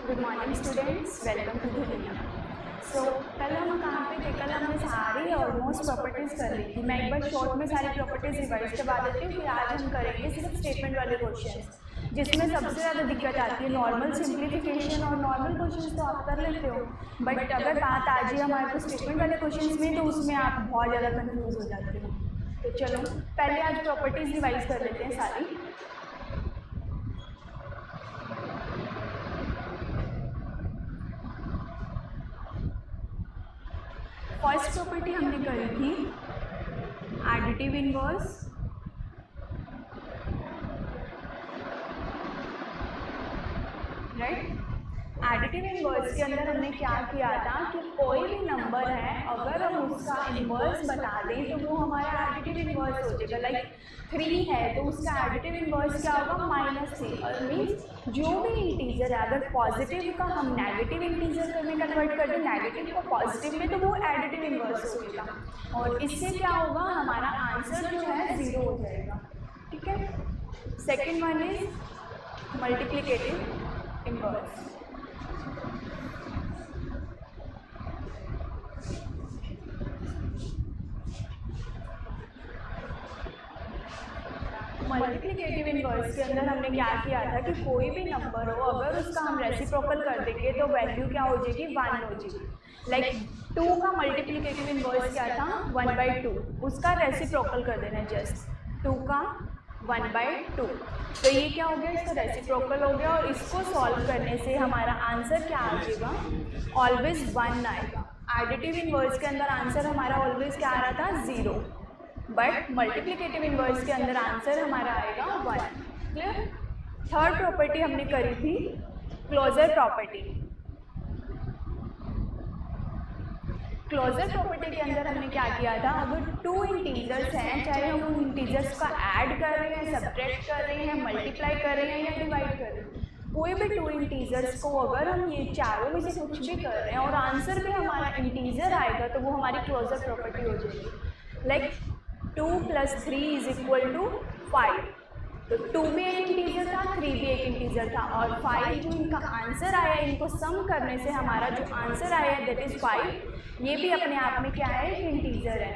Good morning students, welcome to the दुनिया। So कल हम कहाँ पे थे? कल हमने सारी ऑलमोस्ट प्रॉपर्टीज़ कर ली थी। मैं एक बार शॉर्ट में सारी प्रॉपर्टीज़ रिवाइज करवा देती हूँ, फिर आज हम करेंगे सिर्फ स्टेटमेंट वाले क्वेश्चन, जिसमें सबसे ज़्यादा दिक्कत आती है नॉर्मल सिंप्लीफिकेशन। और नॉर्मल क्वेश्चन तो आप कर लेते हो, बट अगर बात आ जाए हमारे को स्टेटमेंट वाले क्वेश्चन में, तो उसमें आप बहुत ज़्यादा कन्फ्यूज हो जाते हो। तो चलो पहले आज प्रॉपर्टीज़ रिवाइज कर लेते हैं सारी। फर्स्ट प्रॉपर्टी हमने करी थी additive inverse, right. Additive inverse के अंदर हमने क्या किया था कि कोई भी नंबर है, अगर हम उसका इनवर्स बता दें तो वो हमारा एडिटिव इनवर्स हो जाएगा। लाइक 3 है तो उसका एडिटिव इनवर्स क्या होगा? -3। और मीन्स जो भी इंटीजर है, अगर पॉजिटिव का हम नेगेटिव इंटीजर में कन्वर्ट कर दें, नेगेटिव को पॉजिटिव में, तो वो एडिटिव इनवर्स हो जाएगा। और इससे क्या होगा? हमारा आंसर जो है 0 हो जाएगा। ठीक है। Second one is multiplicative inverse. Multiplicative inverse के अंदर हमने क्या किया था कि कोई भी नंबर हो, अगर उसका हम रेसिप्रोकल कर देंगे तो वैल्यू क्या हो जाएगी? 1 हो जाएगी। लाइक 2 का मल्टीप्लिकेटिव इनवर्स क्या था? 1/2। उसका रेसिप्रोकल कर देना है, जस्ट 2 का 1/2। तो ये क्या हो गया? इसका रेसिप्रोकल हो गया। और इसको सॉल्व करने से हमारा आंसर क्या आ जाएगा? ऑलवेज 1 आएगा। एडिटिव इनवर्स के अंदर आंसर हमारा ऑलवेज क्या आ रहा था? 0। बट मल्टीप्लिकेटिव इनवर्स के अंदर आंसर हमारा आएगा 1। क्लियर। थर्ड प्रॉपर्टी हमने करी थी क्लोजर प्रॉपर्टी। क्लोजर प्रॉपर्टी के अंदर हमने क्या किया था? अगर 2 इंटीजर्स हैं, चाहे हम उन इंटीजर्स का ऐड कर रहे हैं, सब्ट्रैक्ट कर रहे हैं, मल्टीप्लाई कर रहे हैं या डिवाइड कर रहे हैं, कोई भी 2 इंटीजर्स को अगर हम ये चारों में से कुछ भी कर रहे हैं और आंसर भी हमारा इंटीजर आएगा, तो वो हमारी क्लोजर प्रॉपर्टी हो जाएगी। लाइक 2 + 3 = 5। तो 2 भी एक इंटीजर था, 3 भी एक इंटीजर था, और 5 जो इनका आंसर आया, इनको सम करने से हमारा जो आंसर आया दैट इज़ 5। ये भी अपने आप में क्या है? एक इंटीजर है।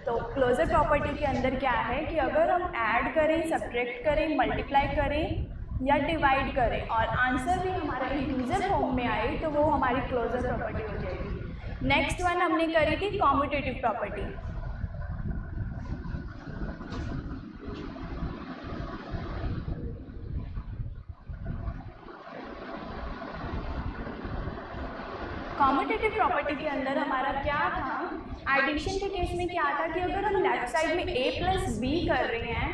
तो क्लोजर प्रॉपर्टी के अंदर क्या है कि अगर हम ऐड करें, सब्ट्रैक्ट करें, मल्टीप्लाई करें या डिवाइड करें और आंसर भी हमारा इंटीजर फॉर्म में आए, तो वो हमारी क्लोजर प्रॉपर्टी हो जाएगी। नेक्स्ट वन हमने करी थी कॉम्यूटेटिव प्रॉपर्टी। कॉम्यूटेटिव प्रॉपर्टी के अंदर हमारा क्या था? एडिशन के केस में क्या था कि अगर हम लेफ्ट साइड में a + b कर रहे हैं,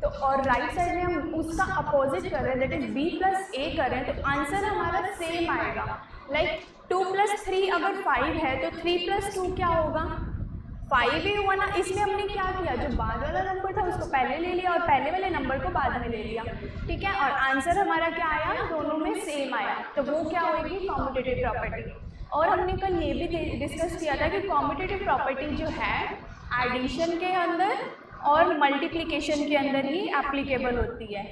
तो और राइट साइड में हम उसका अपोजिट कर रहे हैं, दैट इज b + a कर रहे हैं, तो आंसर हमारा सेम आएगा। लाइक 2 + 3 अगर 5 है तो 3 + 2 क्या होगा? 5 ही हुआ ना। इसमें हमने क्या किया? जो बाद वाला नंबर था उसको पहले ले लिया और पहले वाले नंबर को बाद में ले लिया। ठीक है। और आंसर हमारा क्या आया? दोनों में सेम आया, तो वो क्या होगी? Commutative property. और हमने कल ये भी डिस्कस किया था कि कॉम्यूटेटिव प्रॉपर्टी जो है एडिशन के अंदर और मल्टीप्लिकेशन के अंदर ही एप्लीकेबल होती है,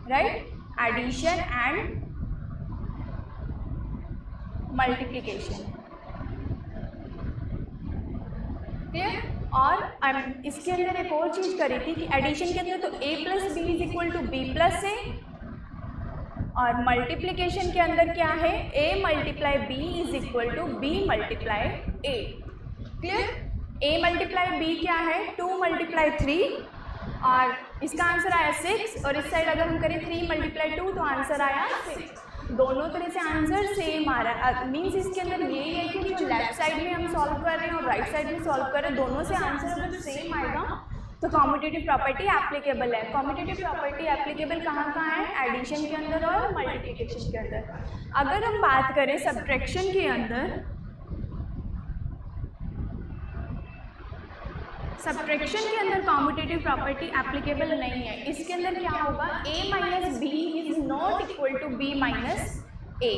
right. Addition and multiplication. Clear. और इसके अंदर एक और चीज़ करी थी कि एडिशन के अंदर तो a + b = b + a, और मल्टीप्लिकेशन के अंदर क्या है? a × b = b × a। Clear. a × b क्या है? 2 × 3, और इसका आंसर आया 6। और इस साइड अगर हम करें 3 × 2 तो आंसर आया 6। दोनों तरह से आंसर सेम आ रहा है। मीन्स इसके अंदर यही है कि जो लेफ्ट साइड में हम सॉल्व कर रहे हैं और राइट साइड में सॉल्व कर रहे हैं, दोनों से आंसर अगर सेम आएगा तो कॉम्यूटेटिव प्रॉपर्टी एप्लीकेबल है। कॉम्यूटेटिव प्रॉपर्टी एप्लीकेबल कहाँ कहाँ है? एडिशन के अंदर और मल्टीप्लिकेशन के अंदर। अगर हम बात करें सब्ट्रैक्शन के अंदर, सब्ट्रैक्शन के अंदर कॉम्यूटेटिव प्रॉपर्टी एप्लीकेबल नहीं है। इसके अंदर क्या होगा? a - b = b - a।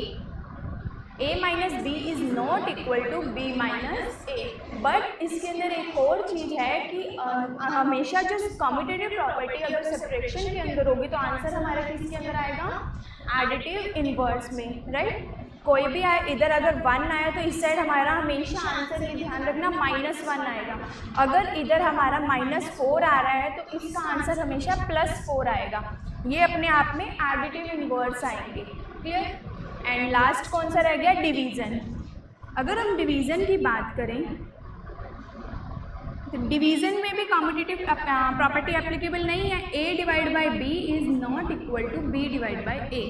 a - b = b - a। But इसके अंदर एक और चीज़ है कि हमेशा जो कॉम्यूटेटिव प्रॉपर्टी अगर सब्ट्रैक्शन के अंदर होगी तो आंसर हमारा किसके अंदर आएगा? एडिटिव इनवर्स में, राइट। कोई भी आए, इधर अगर 1 आया तो इस साइड हमारा हमेशा आंसर ये ध्यान रखना -1 आएगा। अगर इधर हमारा -4 आ रहा है तो इसका आंसर हमेशा +4 आएगा। ये अपने आप में एडिटिव इनवर्स आएंगे। क्लियर। एंड लास्ट कौन सा रह गया? डिवीज़न। अगर हम डिवीज़न की बात करें तो डिवीज़न में भी कॉम्पिटिटिव प्रॉपर्टी एप्लीकेबल नहीं है। a divide by b is not equal to b divide by a।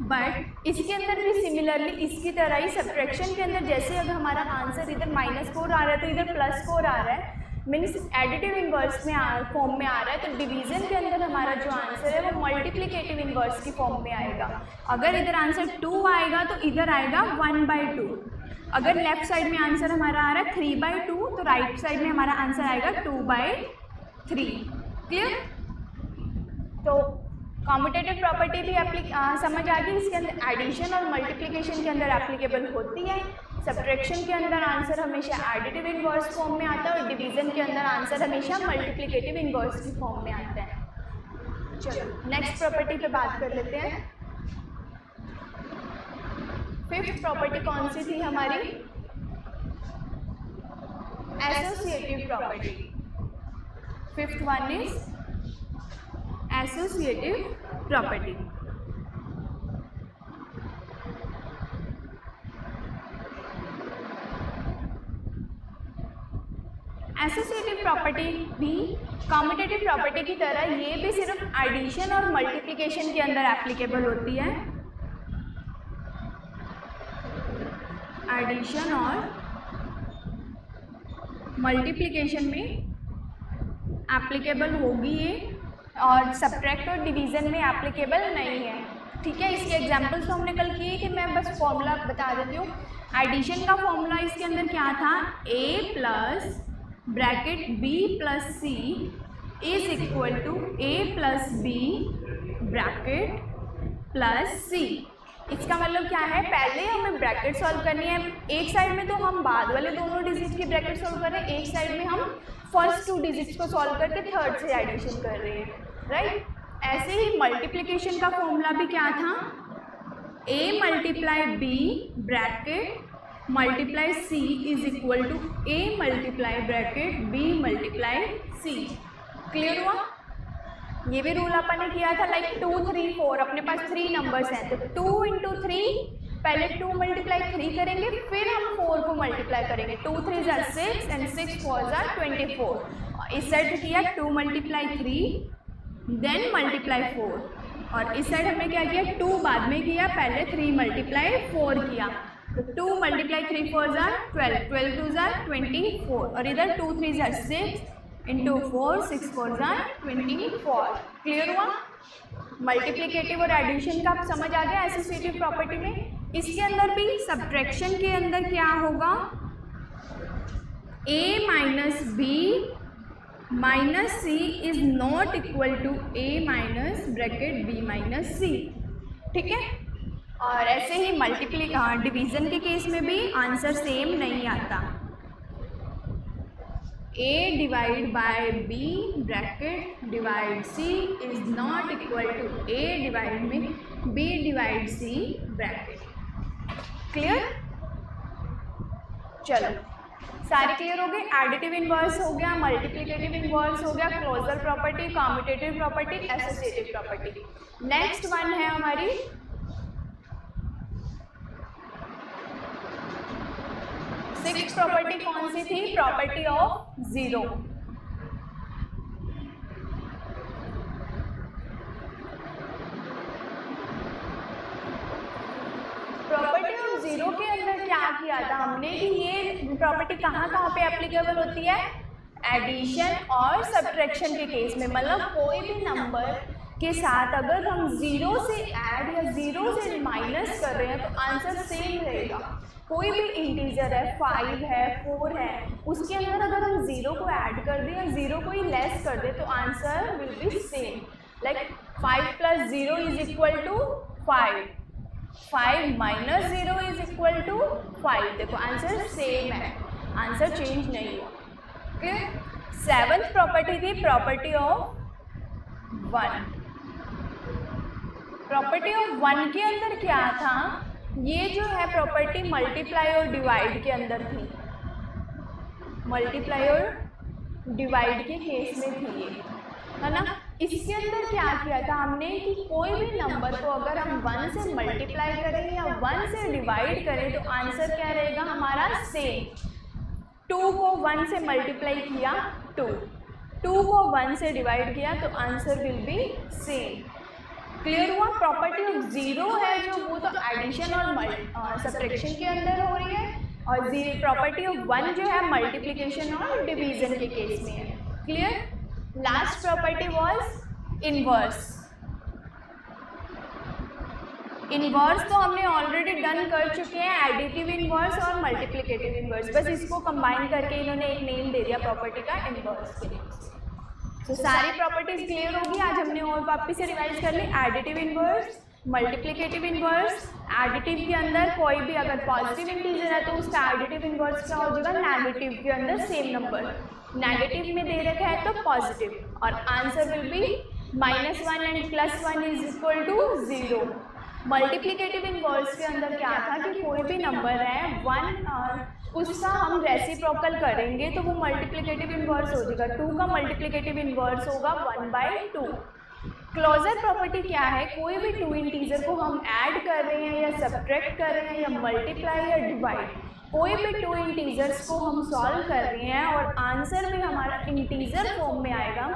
But इसके अंदर भी सिमिलरली इसकी तरह ही सब्ट्रैक्शन के अंदर जैसे अगर हमारा आंसर इधर -4 आ रहा है तो इधर +4 आ रहा है, मीन्स एडिटिव इनवर्स में फॉर्म में आ रहा है, तो डिवीज़न के अंदर हमारा जो आंसर है वो मल्टीप्लिकेटिव इनवर्स की फॉर्म में आएगा। अगर इधर आंसर 2 आएगा तो इधर आएगा 1/2। अगर लेफ्ट साइड में आंसर हमारा आ रहा है 3/2 तो राइट साइड में हमारा आंसर आएगा 2/3। क्लियर। तो कॉम्पिटेटिव प्रॉपर्टी भी समझ आ गई। इसके अंदर एडिशन और मल्टीप्लिकेशन के अंदर एप्लीकेबल होती है। सब्ट्रैक्शन के अंदर आंसर हमेशा एडिटिव इनवर्स फॉर्म में आता है और डिवीज़न के अंदर आंसर हमेशा मल्टीप्लिकेटिव इनवर्स की फॉर्म में आता है। चलो नेक्स्ट प्रॉपर्टी पे बात कर लेते हैं। 5th प्रॉपर्टी कौन सी थी हमारी? Associative property. 5th one is associative property. Associative property भी कॉम्पिटेटिव प्रॉपर्टी की तरह ये भी सिर्फ एडिशन और मल्टीप्लिकेशन के अंदर एप्लीकेबल होती है। एडिशन और मल्टीप्लिकेशन में एप्लीकेबल होगी ये, और सब्ट्रैक्ट और डिवीज़न में एप्लीकेबल नहीं है। ठीक है। इसके एग्जांपल्स तो हमने कल किए कि मैं बस फॉर्मूला बता देती हूँ। एडिशन का फॉर्मूला इसके अंदर क्या था? a plus bracket b plus c is equal to a plus b bracket plus c। इसका मतलब क्या है? पहले हमें ब्रैकेट सॉल्व करनी है। एक साइड में तो हम बाद वाले दोनों डिजिट की ब्रैकेट सॉल्व कर रहे हैं, एक साइड में हम फर्स्ट 2 डिजिट्स को सॉल्व करके थर्ड से एडिशन कर रहे हैं, राइट। ऐसे ही मल्टीप्लिकेशन का फॉर्मूला भी क्या था? a multiply b bracket multiply c is equal to a multiply bracket b multiply c। Clear हुआ? ये भी रूल अपन ने किया था, लाइक 2 3 4 अपने पास 3 नंबर्स हैं तो 2 इंटू 3 पहले 2 मल्टीप्लाई 3 करेंगे, फिर हम 4 को मल्टीप्लाई करेंगे। 2 3 = 6 एंड 6 4 = 24। इस साइड किया 2 मल्टीप्लाई 3 देन मल्टीप्लाई 4, और इस साइड हमने क्या किया? 2 बाद में किया, पहले 3 मल्टीप्लाई 4 किया। तो 2 मल्टीप्लाई 3 4 = 12, 12 2 = 24, और इधर 2 3 = 6 इंटू 4 6 4 = 24। क्लियर हुआ? मल्टीप्लिकेटिव और एडिशन का आप समझ आ गया एसोसिएटिव प्रॉपर्टी में। इसके अंदर भी सब्ट्रैक्शन के अंदर क्या होगा? a minus b minus c is not equal to a minus bracket b minus c। ठीक है। और ऐसे ही डिवीज़न के केस में भी आंसर सेम नहीं आता। a divide by b bracket divide c is not equal to a divide में b divide c bracket. Clear? चलो सारे क्लियर हो गए। एडिटिव इनवर्स हो गया, मल्टीप्लिकेटिव इनवर्स हो गया, closure property, competitive property, associative property. Next one है हमारी सिक्स्थ प्रॉपर्टी। कौन सी थी? Property of zero. Property of zero के अंदर क्या किया था हमने कि ये प्रॉपर्टी कहाँ कहाँ पे एप्लीकेबल होती है? एडिशन और सब्ट्रैक्शन के केस में। मतलब कोई भी नंबर के साथ अगर हम जीरो से ऐड या जीरो से माइनस कर रहे हैं तो आंसर सेम रहेगा। कोई भी इंटीजर है, 5 है, 4 है, उसके अंदर अगर हम जीरो को ऐड कर दें या जीरो को ही लेस कर दें तो answer will be same. Like 5 + 0 is equal to 5, 5 - 0 is equal to 5। देखो आंसर सेम है, आंसर चेंज नहीं हुआ। क्लियर? 7th प्रॉपर्टी थी प्रॉपर्टी ऑफ 1। प्रॉपर्टी ऑफ 1 के अंदर क्या था, ये जो है प्रॉपर्टी मल्टीप्लाई और डिवाइड के अंदर थी, मल्टीप्लाई और डिवाइड के केस में थी ये, है ना। इसके अंदर क्या किया था हमने कि कोई भी नंबर को अगर हम 1 से मल्टीप्लाई करें या 1 से डिवाइड करें तो आंसर क्या रहेगा हमारा सेम। 2 को 1 से मल्टीप्लाई किया 2 को 1 से डिवाइड किया तो answer will be same. Clear हुआ। प्रॉपर्टी ऑफ 0 है जो वो तो एडिशन और सब्ट्रैक्शन के अंदर हो रही है, और प्रॉपर्टी ऑफ 1 जो है मल्टीप्लिकेशन और डिवीजन के केस में है। Clear. Last property was inverse. Inverse तो हमने ऑलरेडी डन कर चुके हैं, एडिटिव इनवर्स और मल्टीप्लिकेटिव इनवर्स, बस इसको कंबाइन करके इन्होंने एक नेम दे दिया प्रॉपर्टी का, इनवर्स के लिए। तो सारी प्रॉपर्टीज क्लियर होगी। आज हमने और वापस से रिवाइज कर ली। Additive inverse, multiplicative inverse. Additive के अंदर कोई भी अगर पॉजिटिव इंटीजर है तो उसका एडिटिव इनवर्स क्या हो जाएगा, नेगेटिव के अंदर सेम नंबर। नेगेटिव में दे रखा है तो पॉजिटिव, और answer will be -1 and +1 is equal to 0। Multiplicative inverse के अंदर क्या था कि कोई भी नंबर है 1 और उसका हम रेसिप्रोकल करेंगे तो वो मल्टीप्लिकेटिव इनवर्स हो जाएगा। 2 का मल्टीप्लिकेटिव इनवर्स होगा 1/2। क्लोजर प्रॉपर्टी क्या है, कोई भी 2 इंटीजर को हम ऐड कर रहे हैं या सब्ट्रैक्ट कर रहे हैं या मल्टीप्लाई या डिवाइड, कोई भी 2 इंटीजर्स को हम सॉल्व कर रहे हैं और आंसर में हमारा इंटीजर फॉर्म में आएगा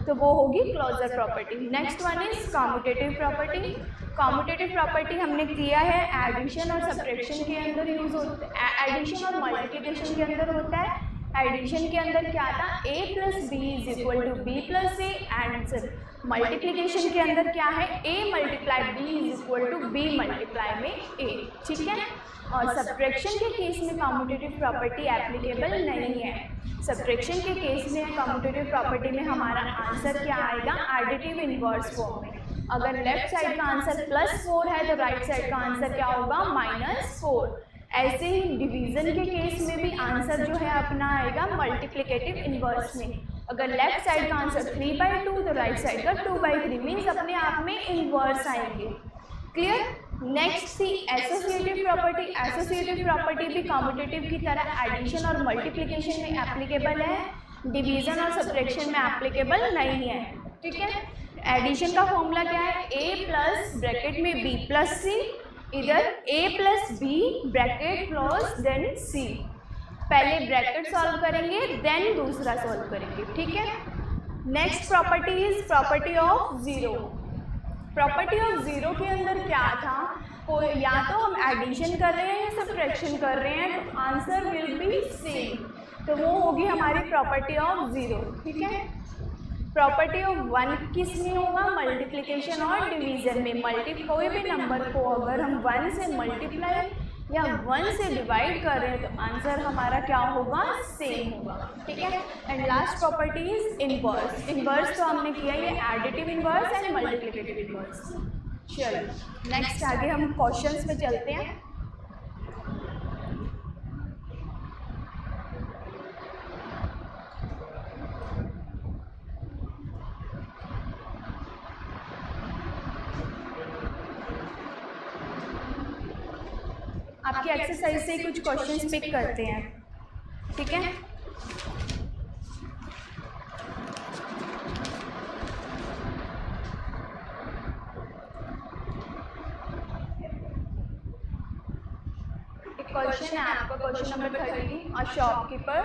तो वो होगी closure property. Next one is commutative property. Commutative property हमने किया है एडिशन और सब्ट्रैक्शन के अंदर यूज होता है, एडिशन और मल्टीप्लिकेशन के अंदर होता है। एडिशन के अंदर क्या था, a + b = b + a, and multiplication के अंदर क्या है, a × b = b × में a। ठीक है। और सब्ट्रैक्शन के केस में कम्यूटेटिव प्रॉपर्टी एप्लीकेबल नहीं है। सब्ट्रैक्शन के केस में कम्यूटेटिव प्रॉपर्टी में हमारा आंसर क्या आएगा, एडिटिव इनवर्स फॉर्म में। अगर लेफ्ट साइड का आंसर +4 है तो राइट साइड का आंसर क्या होगा, -4। ऐसे ही डिवीजन के केस में भी आंसर जो है अपना आएगा मल्टीप्लिकेटिव इनवर्स में। अगर लेफ्ट साइड का आंसर 3/2 तो राइट साइड का 2/3, मीन्स अपने आप में इनवर्स आएंगे। क्लियर। नेक्स्ट थी एसोसिएटिव प्रॉपर्टी। एसोसिएटिव प्रॉपर्टी भी कम्यूटेटिव की तरह एडिशन और मल्टीप्लिकेशन में एप्लीकेबल है, डिवीजन और सब्ट्रैक्शन में एप्लीकेबल नहीं है। ठीक है। एडिशन का फॉर्मूला क्या है, a + ब्रैकेट में b + c, इधर a + b ब्रैकेट क्लोज देन c। पहले ब्रैकेट सॉल्व करेंगे देन दूसरा सॉल्व करेंगे। ठीक है। Next property is property of 0। Property of 0 के अंदर क्या था, कोई या तो हम एडिशन कर रहे हैं या सब्ट्रैक्शन कर रहे हैं तो आंसर विल बी सेम, तो वो होगी हमारी प्रॉपर्टी ऑफ 0। ठीक है। प्रॉपर्टी ऑफ 1 किस में होगा, मल्टीप्लिकेशन और डिवीजन में। कोई भी नंबर को अगर हम 1 से मल्टीप्लाई या 1 से डिवाइड कर रहे हैं तो आंसर हमारा क्या होगा, सेम होगा। ठीक है। And last property is inverse. Inverse तो हमने किया ये additive inverse and multiplicative inverse. चलो नेक्स्ट आगे हम क्वेश्चंस पे चलते हैं। आपकी एक्सरसाइज से कुछ क्वेश्चंस पिक करते हैं। ठीक है। एक क्वेश्चन है आपका, question number 30। A shopkeeper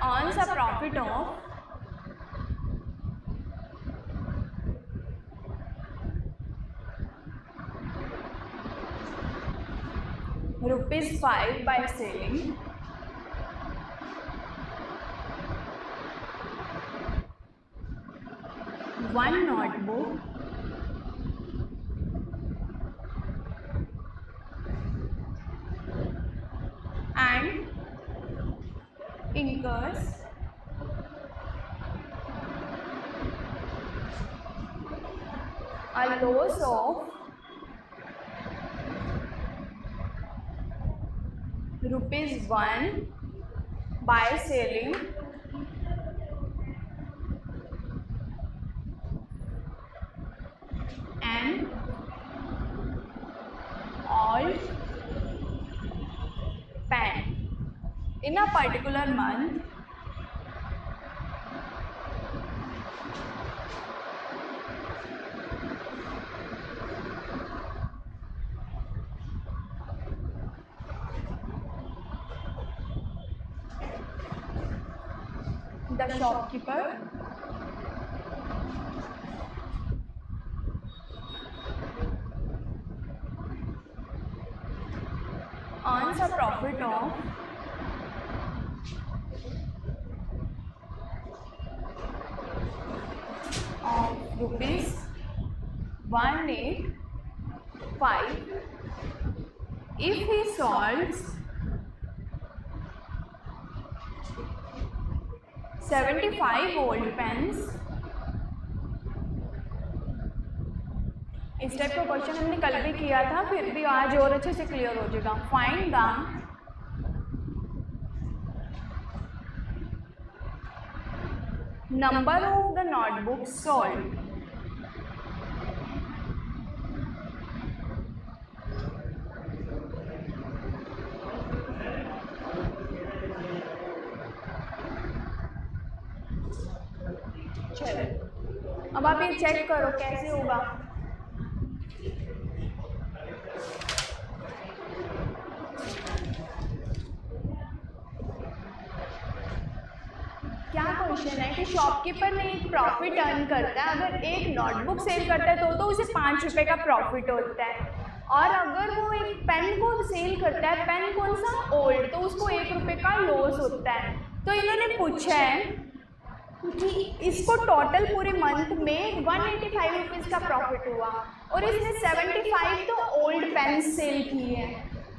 earns a profit of ₹5 by selling one notebook and incurs a loss of ₹1 by selling an old pen in a particular month the shopkeeper earns a profit of ₹185 if he solves 75 old pens। इस type का question हमने कल भी किया था, फिर भी आज और अच्छे से क्लियर हो जाएगा। Find the number of the notebook sold. चलो अब आप ये चेक करो कैसे होगा। क्या क्वेश्चन है कि शॉपकीपर ने एक प्रॉफिट अर्न करता है, अगर एक नोटबुक सेल करता है तो उसे ₹5 का प्रॉफिट होता है, और अगर वो एक पेन को सेल करता है, पेन कौन सा, ओल्ड, तो उसको ₹1 का लॉस होता है। तो इन्होंने पूछा है कि इसको टोटल पूरे मंथ में ₹185 का प्रॉफिट हुआ और इसने 75 तो ओल्ड पेन सेल की है,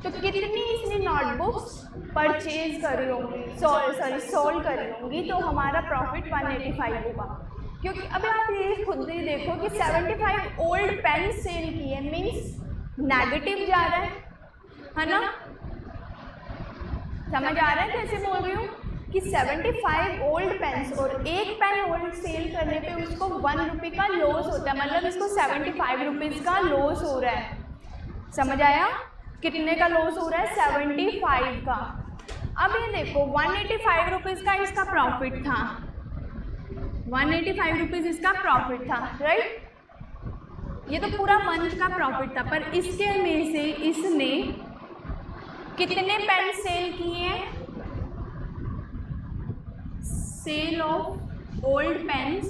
तो कितनी इसने नोटबुक्स परचेज करी होंगी, सोल्ड करी होंगी, तो हमारा प्रॉफिट 185 होगा। क्योंकि अभी आप ये खुद ही देखो कि 75 ओल्ड पेन सेल की है, मीन्स नेगेटिव जा रहा है ना। समझ आ रहा है कैसे बोल रही हूँ कि 75 ओल्ड पेन्स और एक पेन ओल्ड सेल करने पे उसको ₹1 का लॉस होता है, मतलब इसको ₹75 का लॉस हो रहा है। समझ आया? कितने का लॉस हो रहा है? 75 का। अब ये देखो ₹185 का इसका प्रॉफिट था, ₹185 इसका प्रॉफिट था, राइट। ये तो पूरा मंथ का प्रॉफिट था, पर इसके में से इसने कितने पेन सेल किए हैं? Sale of old pens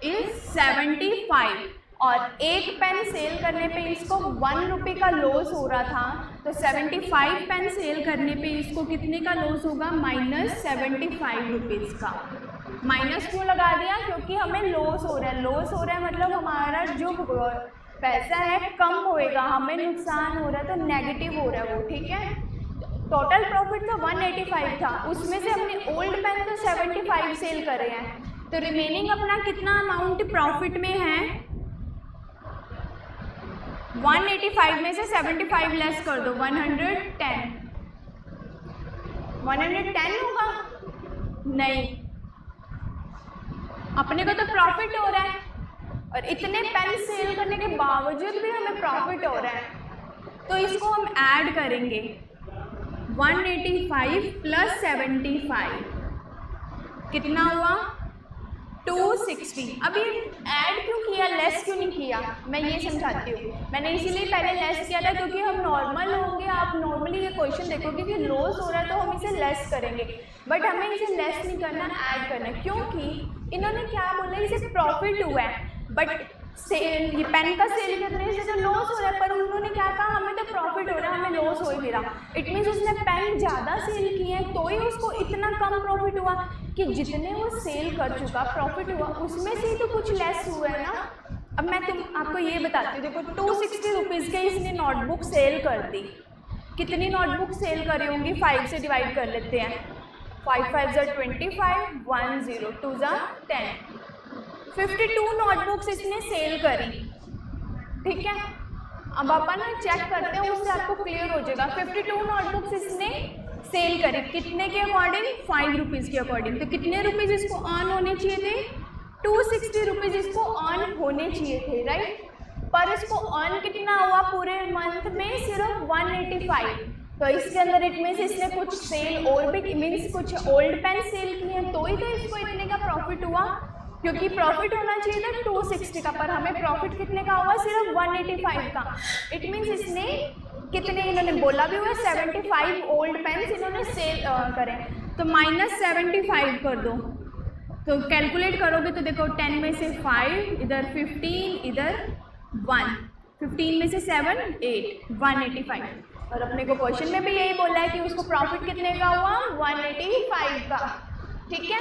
is 75 और एक पेन सेल करने पे इसको ₹1 का लॉस हो रहा था, तो 75 पेन सेल करने पे इसको कितने का लॉस होगा? -75 का। माइनस क्यों लगा दिया? क्योंकि हमें लॉस हो रहा है, लॉस हो रहा है मतलब हमारा जो पैसा है कम होएगा, हमें नुकसान हो रहा है, तो नेगेटिव हो रहा है वो, ठीक है। टोटल प्रॉफिट तो 185 था, उसमें से हमने ओल्ड पेन तो 75 सेल करे हैं, तो रिमेनिंग अपना कितना अमाउंट प्रॉफिट में है? 185 में से 75 लेस कर दो, 110 होगा? नहीं, अपने को तो प्रॉफिट हो रहा है और इतने पेन सेल करने के बावजूद भी हमें प्रॉफिट हो रहा है, तो इसको हम ऐड करेंगे 185 + 75 कितना हुआ? 260। अब ये ऐड क्यों किया, लेस क्यों नहीं किया, मैं ये समझाती हूँ। मैंने इसीलिए पहले लेस किया था क्योंकि हम नॉर्मल होंगे, आप नॉर्मली ये क्वेश्चन देखोगे कि लॉस हो रहा है तो हम इसे लेस करेंगे, बट हमें इसे लेस नहीं करना, ऐड करना है। क्योंकि इन्होंने क्या बोला, इसे प्रॉफिट हुआ है, बट सेल, ये पेन का सेल करने से तो लॉस हो रहा है, पर उन्होंने क्या कहा, हमें तो प्रॉफिट हो रहा है, हमें लॉस हो ही नहीं रहा। इट मीन्स उसने पेन ज़्यादा सेल किए हैं तो ही उसको इतना कम प्रॉफिट हुआ, कि जितने वो सेल कर चुका प्रॉफिट हुआ उसमें से ही तो कुछ लेस हुआ है ना। अब मैं आपको ये बताती हूँ, देखो 260 रुपीज़ के इसने नोटबुक सेल कर दी। कितनी नोटबुक सेल करी होंगी? 5 से डिवाइड कर लेते हैं, 5 5 = 25, 1 0 2 10, 52 नोटबुक्स इसने सेल करी, ठीक है। अब अपन चेक करते हैं, उससे आपको क्लियर हो जाएगा। 52 नोटबुक्स इसने सेल करी, कितने के अकॉर्डिंग? 5 रुपीज़ के अकॉर्डिंग। तो कितने रुपीज़ इसको अर्न होने चाहिए थे? 260 रुपीज़ इसको अर्न होने चाहिए थे, राइट। पर इसको अर्न कितना हुआ पूरे मंथ में? सिर्फ 185। तो इसके अंदर इट मीन्स इसने कुछ सेल और भी मीन्स कुछ ओल्ड पेन सेल किए हैं, तो ही तो इसको इतने का प्रॉफिट हुआ, क्योंकि प्रॉफिट होना चाहिए था 260 का, पर हमें प्रॉफिट कितने का हुआ? सिर्फ 185 का। इट मीन्स इसने कितने, इन्होंने बोला भी हुआ 75 ओल्ड पेन्स इन्होंने सेल करें। तो -75 कर दो, तो कैलकुलेट करोगे तो देखो 10 में से 5, इधर 15, इधर 1, 15 में से 7, 8, 185। और अपने को क्वेश्चन में भी यही बोला है कि उसको प्रॉफिट कितने का हुआ? 185 का। ठीक है,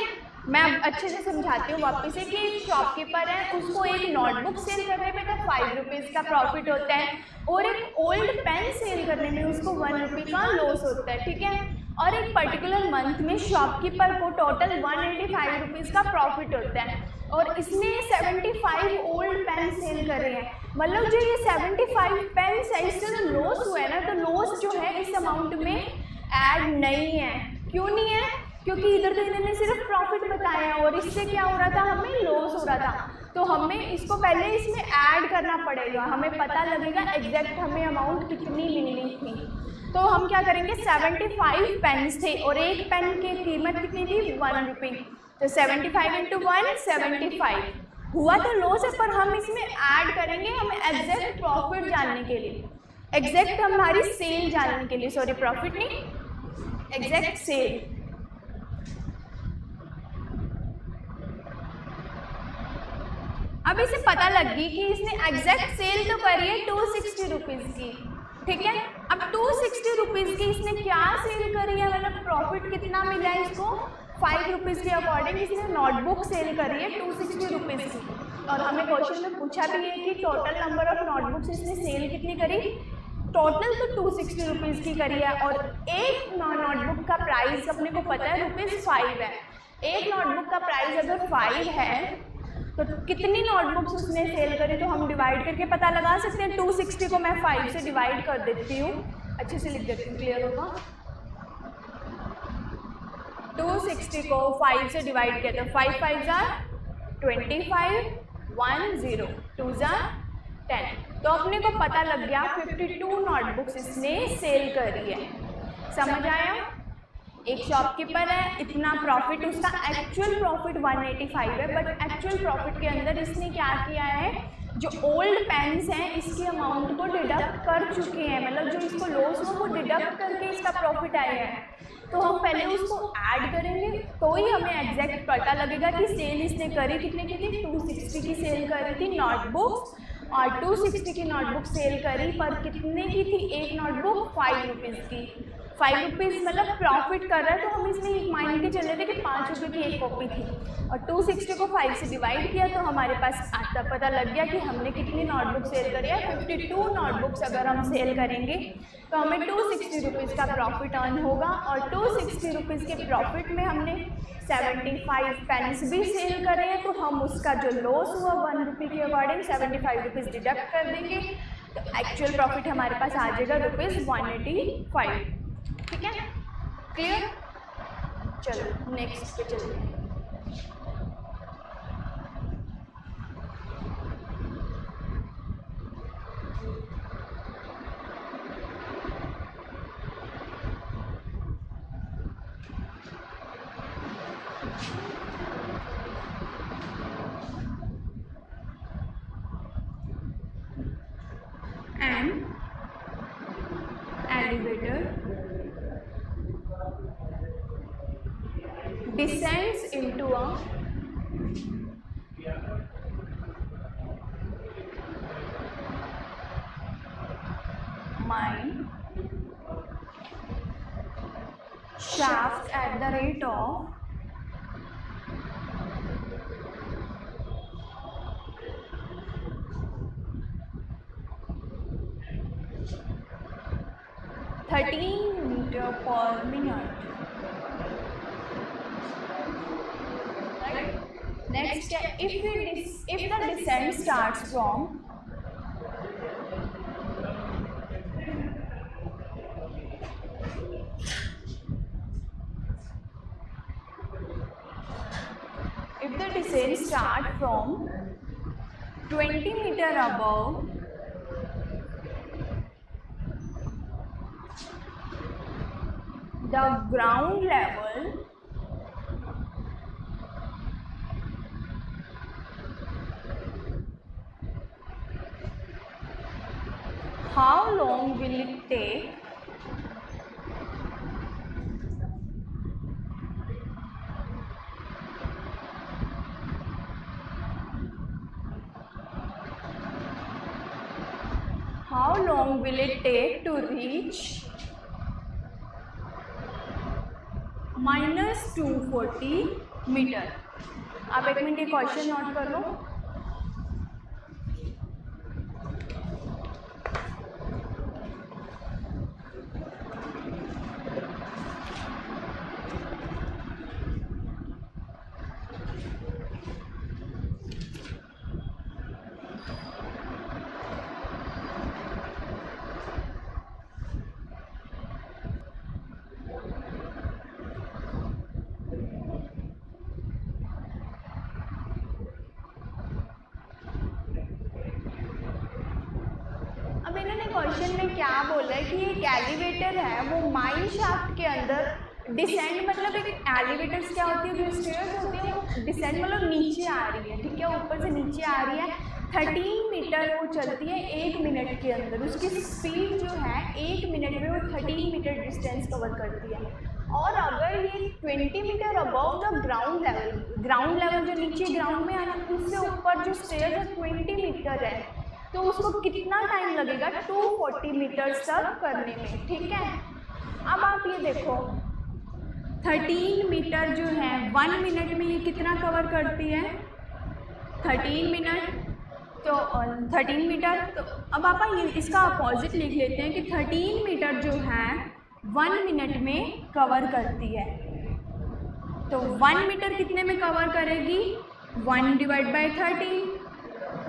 मैं अब अच्छे से समझाती हूँ वापस से कि एक शॉपकीपर है, उसको एक नोटबुक सेल करने में तो 5 रुपीज़ का प्रॉफिट होता है, और एक ओल्ड पेन सेल करने में उसको 1 रुपये का लॉस होता है। ठीक है, और एक पर्टिकुलर मंथ में शॉपकीपर को टोटल 185 रुपीज़ का प्रॉफिट होता है, और इसने 75 ओल्ड पेन सेल करे हैं। मतलब जो ये 75 पेन है इससे जो लॉस हुआ है ना, तो लॉस जो है इस अमाउंट में ऐड नहीं है। क्यों नहीं है? क्योंकि इधर तो इन्होंने सिर्फ प्रॉफिट बताया है, और इससे क्या हो रहा था? हमें लॉस हो रहा था। तो हमें इसको पहले इसमें ऐड करना पड़ेगा, हमें पता लगेगा एग्जैक्ट हमें अमाउंट कितनी मिलनी थी। तो हम क्या करेंगे, 75 पेन्स थे और एक पेन की कीमत कितनी थी? 1 रुपये। तो 75 × 1 75 हुआ तो लॉस है, पर हम इसमें ऐड करेंगे हमें एग्जैक्ट प्रॉफिट जानने के लिए, एग्जैक्ट हमारी सेल जानने के लिए, सॉरी प्रॉफिट नहीं, एग्जैक्ट सेल। अब इसे पता लग गई कि इसने एग्जैक्ट सेल तो करी है 260 रुपीज़ की। ठीक है, अब 260 रुपीज़ की इसने क्या सेल करी है, मतलब प्रॉफिट कितना मिला है इसको? 5 रुपीज़ के अकॉर्डिंग इसने नोटबुक सेल करी है 260 रुपीज़ की। और हमें क्वेश्चन में पूछा भी है कि टोटल नंबर ऑफ नोटबुक्स इसने सेल कितनी करी? टोटल तो 260 रुपीज़ की करी है, और एक नोटबुक का प्राइस अपने को पता है ₹5 है। एक नोटबुक का प्राइस अगर 5 है तो कितनी नोटबुक्स उसने सेल करी, तो हम डिवाइड करके पता लगा सकते हैं। 260 को मैं 5 से डिवाइड कर देती हूँ, अच्छे से लिख देती हूँ, क्लियर होगा। 260 को 5 से डिवाइड किया तो 5 5 जार 25, 1 0, 2 जार 10। तो अपने को पता लग गया 52 नोटबुक्स इसने सेल करी है। समझ आया? एक शॉपकीपर है, इतना प्रॉफिट, उसका एक्चुअल प्रॉफिट 185 है, बट एक्चुअल प्रॉफिट के अंदर इसने क्या किया है, जो ओल्ड पेन्स हैं इसके अमाउंट को डिडक्ट कर चुके हैं, मतलब जो इसको लॉस हो वो डिडक्ट करके इसका प्रॉफिट आया है। तो हम पहले उसको ऐड करेंगे तो ही हमें एग्जैक्ट पता लगेगा कि सेल इसने करी कितने की थी? 260 की सेल करी थी नोटबुक, और 260 की नोटबुक सेल करी, पर कितने की थी एक नोटबुक? 5 रुपीज़ की। 5 रुपीज़ मतलब प्रॉफिट कर रहा है, तो हम इसमें एक मान के चले थे कि 5 रुपये की एक कॉपी थी, और 260 को 5 से डिवाइड किया तो हमारे पास आता पता लग गया कि हमने कितनी नोटबुक सेल करी है। 52 नोटबुक्स अगर हम सेल करेंगे तो हमें 260 रुपीज़ का प्रॉफिट अर्न होगा, और 260 रुपीज़ के प्रॉफिट में हमने 75 पेन्स भी सेल करे हैं, तो हम उसका जो लॉस हुआ 1 रुपये के अकॉर्डिंग 75 रुपीज़ डिडक्ट कर देंगे, तो एक्चुअल प्रॉफिट हमारे पास आ जाएगा ₹185। ठीक है, क्लियर? चलो नेक्स्ट पे चलते हैं। An elevator descends into a mine shaft at the rate of 13 meters per minute. Right? Next, if the descent starts from descent start from 20 meter above the ground level how long will it take to reach -240 metre. आप एक minute ये question note कर लो। Question में क्या बोला है कि एक एलिवेटर है वो माइन शाफ्ट के अंदर डिसेंड, मतलब एक एलिवेटर्स क्या होती है, जो स्टेयर्स होती है वो डिसेंड मतलब नीचे आ रही है, ठीक है, ऊपर से नीचे आ रही है। 13 मीटर वो चलती है 1 मिनट के अंदर। उसकी स्पीड जो है 1 मिनट में वो 13 मीटर डिस्टेंस कवर करती है। और अगर ये 20 metre above the ground level जो नीचे ग्राउंड में आना, उससे ऊपर जो स्टेयर है 20 मीटर है, तो उसको कितना टाइम लगेगा 240 मीटर्स तक करने में, ठीक है। अब आप ये देखो 13 मीटर जो है 1 मिनट में ये कितना कवर करती है, 13 मिनट, तो 13 मीटर। तो अब आप ये इसका अपोजिट लिख लेते हैं कि 13 मीटर जो है 1 मिनट में कवर करती है। तो 1 मीटर कितने में कवर करेगी, 1 डिवाइड बाई 13,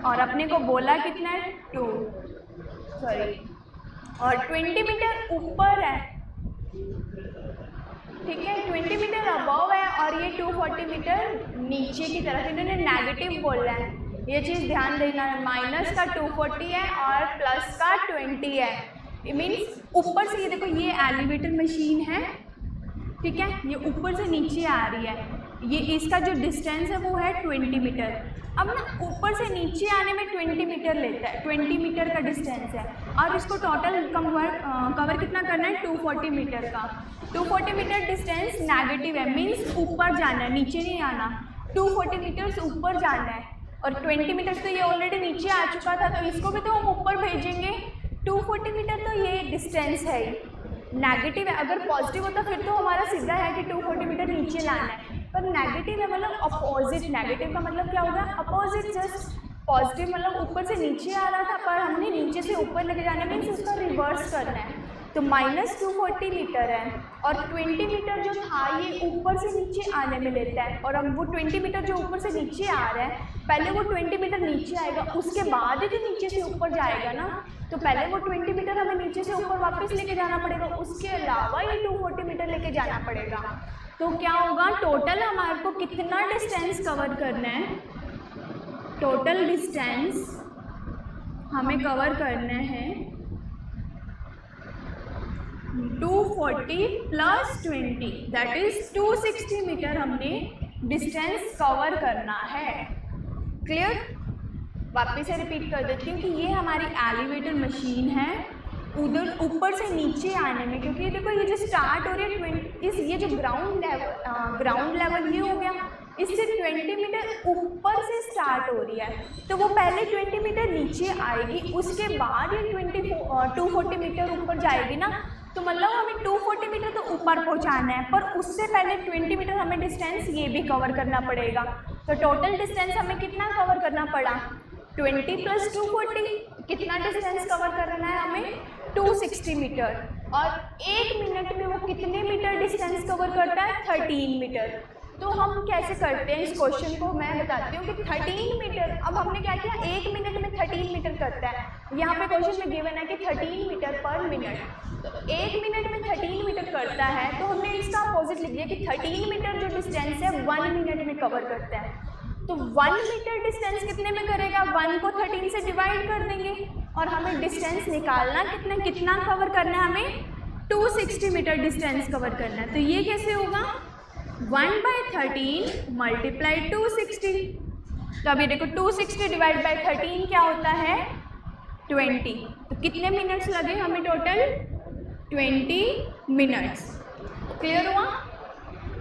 और अपने को बोला कितना है 2, सॉरी, और 20 मीटर ऊपर है, ठीक है, 20 मीटर अबव है, और ये 240 मीटर नीचे की तरफ। इन्होंने नेगेटिव बोला है, ये चीज़ ध्यान देना है। माइनस का 240 है और प्लस का 20 है। इट मीन्स ऊपर से ये देखो ये एलिवेटर मशीन है, ठीक है, ये ऊपर से नीचे आ रही है। ये इसका जो डिस्टेंस है वो है 20 मीटर। अब ना ऊपर से नीचे आने में 20 मीटर लेता है, 20 मीटर का डिस्टेंस है, और इसको टोटल कवर कितना करना है 240 मीटर का। 240 मीटर डिस्टेंस नेगेटिव है, मीन्स ऊपर जाना है, नीचे नहीं आना। 240 मीटर्स ऊपर जाना है, और 20 मीटर्स तो ये ऑलरेडी नीचे आ चुका था, तो इसको भी तो हम ऊपर भेजेंगे। 240 मीटर तो ये डिस्टेंस है ही, नेगेटिव है। अगर पॉजिटिव होता फिर तो हमारा सीधा है कि 240 मीटर नीचे लाना है, पर नेगेटिव है मतलब अपोजिट। नेगेटिव का मतलब क्या होगा, अपोजिट। जस्ट पॉजिटिव मतलब ऊपर से नीचे आ रहा था, पर हमने नीचे से ऊपर लेके जाना है, मीन्स उसका रिवर्स करना है। तो -240 मीटर है, और 20 मीटर जो था ये ऊपर से नीचे आने में लेता है। और अब वो 20 मीटर जो ऊपर से नीचे आ रहा है, पहले वो 20 मीटर नीचे आएगा, उसके बाद ही तो नीचे से ऊपर जाएगा ना। तो पहले वो 20 मीटर हमें नीचे से ऊपर वापस लेके जाना पड़ेगा, उसके अलावा ये 240 मीटर लेके जाना पड़ेगा। तो क्या होगा, टोटल हमारे को कितना डिस्टेंस कवर करना है, टोटल डिस्टेंस हमें कवर करना है 240 प्लस 20, दैट इज 260 मीटर हमने डिस्टेंस कवर करना है। क्लियर? वापस से रिपीट कर देती हूँ कि ये हमारी एलिवेटर मशीन है, उधर ऊपर से नीचे आने में, क्योंकि देखो ये जो स्टार्ट हो रही है ये जो ग्राउंड लेवल ये हो गया, इससे 20 मीटर ऊपर से स्टार्ट हो रही है, तो वो पहले 20 मीटर नीचे आएगी, उसके बाद ये 240 मीटर ऊपर जाएगी ना। तो मतलब हमें 240 मीटर तो ऊपर पहुंचाना है, पर उससे पहले 20 मीटर हमें डिस्टेंस ये भी कवर करना पड़ेगा। तो टोटल डिस्टेंस हमें कितना कवर करना पड़ा, 20 प्लस 240, कितना डिस्टेंस कवर करना है हमें 260 मीटर। और 1 मिनट में वो कितने मीटर डिस्टेंस कवर करता है, 13 मीटर। तो हम कैसे करते हैं इस क्वेश्चन को, मैं बताती हूँ कि 13 मीटर, अब हमने क्या किया, 1 मिनट में 13 मीटर करता है। यहाँ पे क्वेश्चन में गिवन है कि 13 मीटर पर मिनट, तो 1 मिनट में 13 मीटर करता है, तो हमने इसका अपोजिट लिख दिया कि 13 मीटर जो डिस्टेंस है 1 मिनट में कवर करता है। तो 1 मीटर डिस्टेंस कितने में करेगा, 1 को 13 से डिवाइड कर देंगे और हमें डिस्टेंस निकालना कितना कवर करना है, हमें 260 मीटर डिस्टेंस कवर करना है। तो ये कैसे होगा, 1/13 मल्टीप्लाई 260। तो अभी देखो 260 डिवाइड बाई 13 क्या होता है 20। तो कितने मिनट्स लगे हमें टोटल 20 मिनट्स। क्लियर हुआ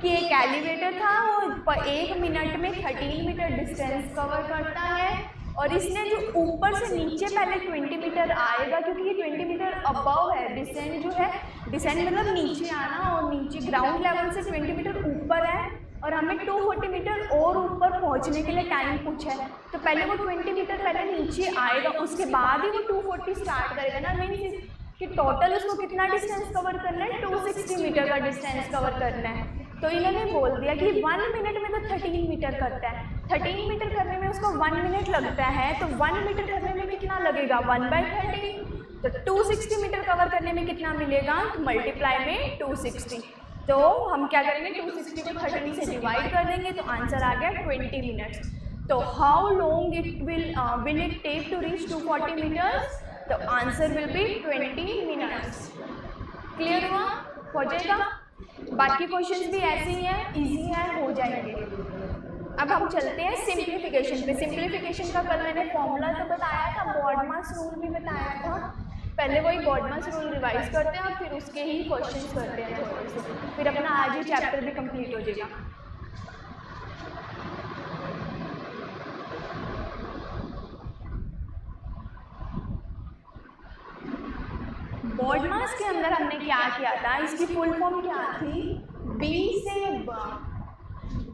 कि एक एलिवेटर था वो 1 मिनट में 13 मीटर डिस्टेंस कवर करता है और इसने जो ऊपर से नीचे पहले 20 मीटर आएगा, क्योंकि ये 20 मीटर अबव है, डिसेंड जो है, डिसेंड मतलब नीचे आना, और नीचे ग्राउंड लेवल से 20 मीटर ऊपर है और हमें 240 मीटर और ऊपर पहुंचने के लिए टाइम पूछा है। तो पहले वो 20 मीटर पहले नीचे आएगा, उसके बाद ही वो 240 स्टार्ट करेगा ना। मीन्स कि टोटल उसको कितना डिस्टेंस कवर करना है, 260 मीटर का डिस्टेंस कवर करना है। तो इन्होंने बोल दिया कि 1 मिनट में तो 13 मीटर करता है, 13 मीटर करने में उसको 1 मिनट लगता है, तो 1 मीटर करने में कितना लगेगा 1/13। तो 260 मीटर कवर करने में कितना मिलेगा, मल्टीप्लाई में 260। तो हम क्या करेंगे, 260 को 13 से डिवाइड कर देंगे तो आंसर आ गया 20 मिनट्स। तो how long it will it take to reach 240 metres, तो answer will be 20 minutes. Clear हुआ, हो जाएगा। बाकी क्वेश्चंस भी ऐसे ही हैं, इजी है, हो जाएंगे। अब हम चलते हैं सिंप्लीफिकेशन पे। सिंप्लीफिकेशन का कल मैंने फॉर्मूला तो बताया था, बॉडमास रूल भी बताया था। पहले वही बॉडमास रूल रिवाइज करते हैं और फिर उसके ही क्वेश्चंस करते हैं थोड़े से, फिर अपना आज ही चैप्टर भी कंप्लीट हो जाएगा। बॉडमास के अंदर हमने क्या किया था, इसकी फुल फॉर्म क्या थी, बी से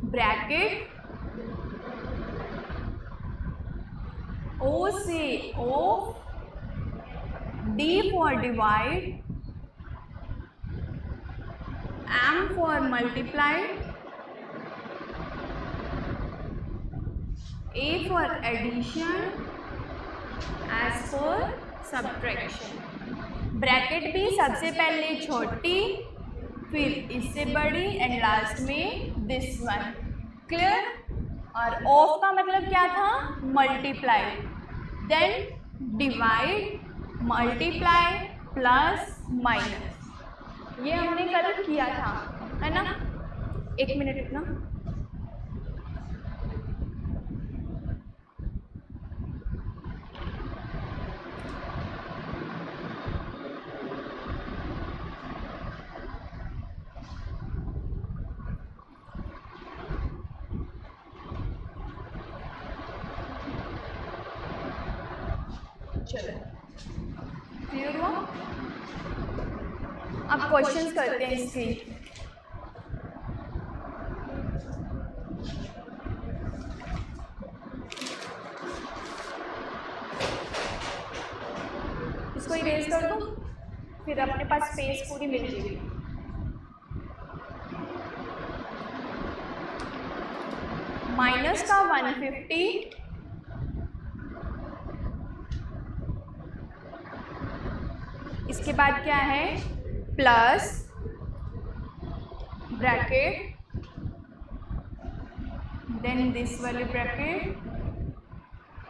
ब्रैकेट, ओ से O, D for divide, M for multiply, A for addition, S for subtraction. Bracket भी सबसे पहले छोटी, फिर इससे बड़ी एंड लास्ट में दिस वन। क्लियर। और ऑफ का मतलब क्या था, multiply, then divide, multiply, plus, minus. ये हमने कल किया था, है ना। 1 मिनट रुकना। चलो क्लियर हुआ। अब क्वेश्चंस करते हैं इसके। इसको इरेज कर दो, फिर अपने पास स्पेस पूरी मिल जाएगी। माइनस का 150, इसके बाद क्या है, प्लस ब्रैकेट, देन दिस वाली ब्रैकेट,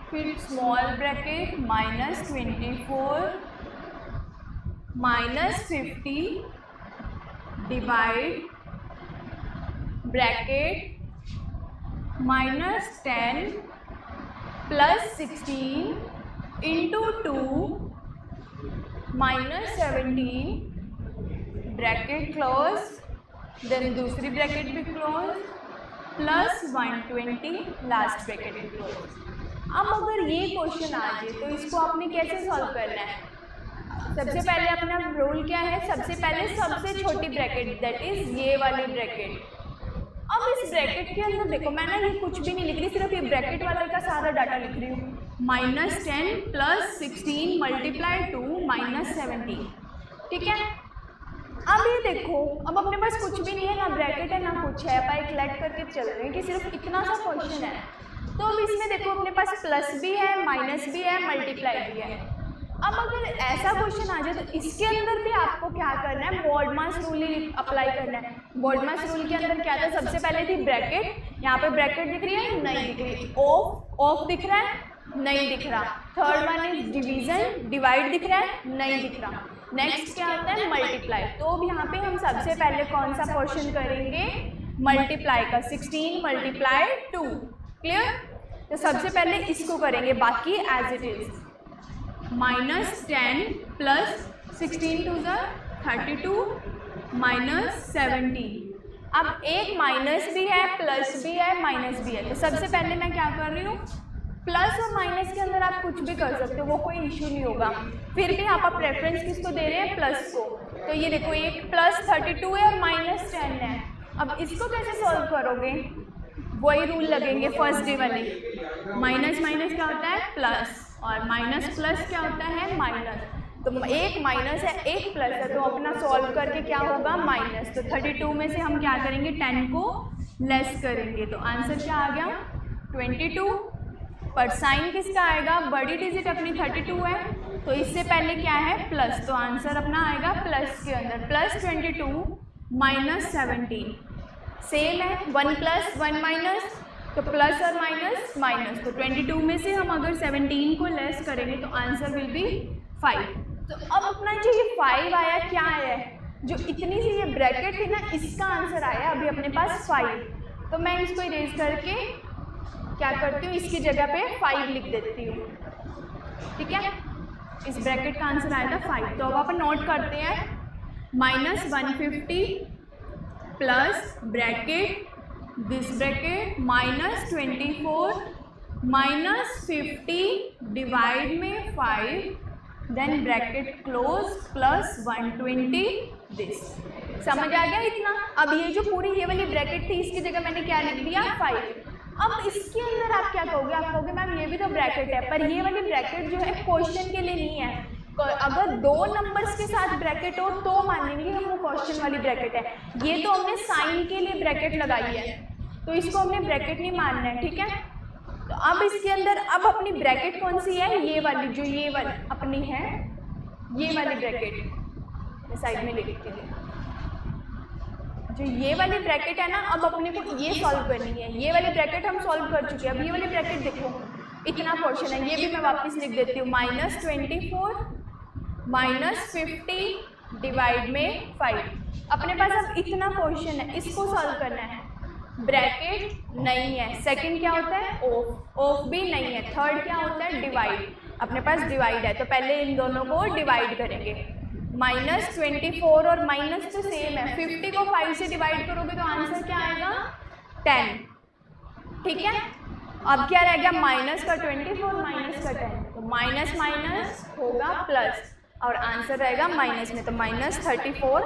फिर small bracket, -24 -50 divide bracket -10 +16 into 2 -17 bracket close, then दूसरी ब्रैकेट भी क्लोज, प्लस 120 लास्ट ब्रैकेट भी क्लोज। अब अगर ये क्वेश्चन आ जाए तो इसको आपने कैसे सॉल्व करना है। सबसे पहले अपना रूल क्या है, सबसे पहले सबसे छोटी ब्रैकेट, दैट इज ये वाली ब्रैकेट। अब इस ब्रैकेट के अंदर देखो, मैं ना ये कुछ भी नहीं लिख रही, सिर्फ ये ब्रैकेट वाले का सारा डाटा लिख रही हूँ। -10 +16 × 2 -17, ठीक है। अब ये देखो, अब अपने पास कुछ भी नहीं है, ना ब्रैकेट है ना कुछ है, अपन एक लेट करके चल रहे हैं कि सिर्फ इतना सा क्वेश्चन है। तो अब इसमें देखो अपने पास प्लस भी है, माइनस भी है, मल्टीप्लाई भी है। अब अगर ऐसा क्वेश्चन आ जाए तो इसके अंदर भी आपको क्या करना है, बॉडमास रूल ही अप्लाई करना है। बॉडमास रूल के अंदर क्या था, सबसे पहले थी ब्रैकेट, यहाँ पे ब्रैकेट दिख रही है, नहीं दिख रही, ऑफ दिख रहा है, नहीं दिख रहा। Third one is division, divide दिख रहा है, नहीं दिख रहा। नेक्स्ट क्या होता है, मल्टीप्लाई। तो अब यहाँ पे हम सबसे पहले कौन सा क्वेश्चन करेंगे, मल्टीप्लाई का, 16 मल्टीप्लाई 2, क्लियर। तो सबसे पहले इसको करेंगे, बाकी as it is, -10 plus 16 twos 32 -17। अब एक माइनस भी है, प्लस भी है, माइनस भी है। तो सबसे पहले मैं क्या कर रही हूँ, प्लस और माइनस के अंदर आप कुछ भी कर सकते हो, वो कोई इशू नहीं होगा। फिर भी आप प्रेफरेंस किसको दे रहे हैं, प्लस को। तो ये देखो, एक प्लस 32 है और -10 है। अब इसको कैसे सॉल्व करोगे, वही रूल लगेंगे फर्स्ट डे वाले, माइनस माइनस क्या होता है, प्लस, और माइनस प्लस क्या होता है, माइनस। तो एक माइनस है, एक प्लस है, तो अपना सॉल्व करके क्या होगा, माइनस। तो 32 में से हम क्या करेंगे, 10 को लेस करेंगे। तो आंसर क्या आ गया, 22। पर साइन किसका आएगा, बड़ी डिजिट अपनी 32 है, तो इससे पहले क्या है, प्लस। तो आंसर अपना आएगा प्लस के अंदर, +22 -17। सेम है, 1 प्लस 1 माइनस, तो प्लस और माइनस माइनस। तो 22 में से हम अगर 17 को लेस करेंगे तो आंसर विल बी 5। तो अब अपना जो ये 5 आया, क्या आया है, जो इतनी सी ये ब्रैकेट थी ना, इसका आंसर आया अभी अपने पास 5। तो मैं इसको इरेज करके क्या करती हूँ, इसकी जगह पे 5 लिख देती हूँ, ठीक है। इस ब्रैकेट का आंसर आया था 5। तो अब आप नोट करते हैं, -150 plus bracket this bracket -24 -50 divide में 5 then bracket close plus 120 this. समझ आ गया इतना। अब ये जो पूरी ये वाली ब्रैकेट थी, इसकी जगह मैंने क्या लिख दिया, 5। अब इसके अंदर आप क्या कहोगे, आप कहोगे मैम ये भी तो ब्रैकेट है, पर ये वाली ब्रैकेट जो है क्वेश्चन के लिए नहीं है। अगर 2 नंबर्स के साथ ब्रैकेट हो तो मानेंगे हम वो क्वेश्चन वाली ब्रैकेट है। ये तो हमने साइन के लिए ब्रैकेट लगाई है, तो इसको हमने ब्रैकेट नहीं मानना है, ठीक है। तो अब इसके अंदर अब अपनी ब्रैकेट कौन सी है, ये वाली, जो ये वाली अपनी है, ये वाली ब्रैकेट मैं साइड में ले लिखती हूँ। जो ये वाली ब्रैकेट है ना, अब अपने को ये सॉल्व करनी है। ये वाली ब्रैकेट हम सॉल्व कर चुके हैं। अब ये वाली ब्रैकेट देखो, इतना पोर्शन है, ये भी मैं वापस लिख देती हूँ, -24 -50 डिवाइड में 5। अपने पास अब इतना पोर्शन है, इसको सॉल्व करना है। ब्रैकेट नहीं है, सेकंड क्या होता है, ऑफ भी नहीं है, थर्ड क्या होता है, डिवाइड। अपने पास डिवाइड है, तो पहले इन दोनों को डिवाइड करेंगे। -24 और माइनस तो सेम है, 50 को 5 से डिवाइड करोगे तो आंसर क्या आएगा, 10, ठीक है। अब क्या रह गया, माइनस का 24 माइनस का 10, तो माइनस माइनस होगा प्लस और आंसर रहेगा माइनस में, तो -34।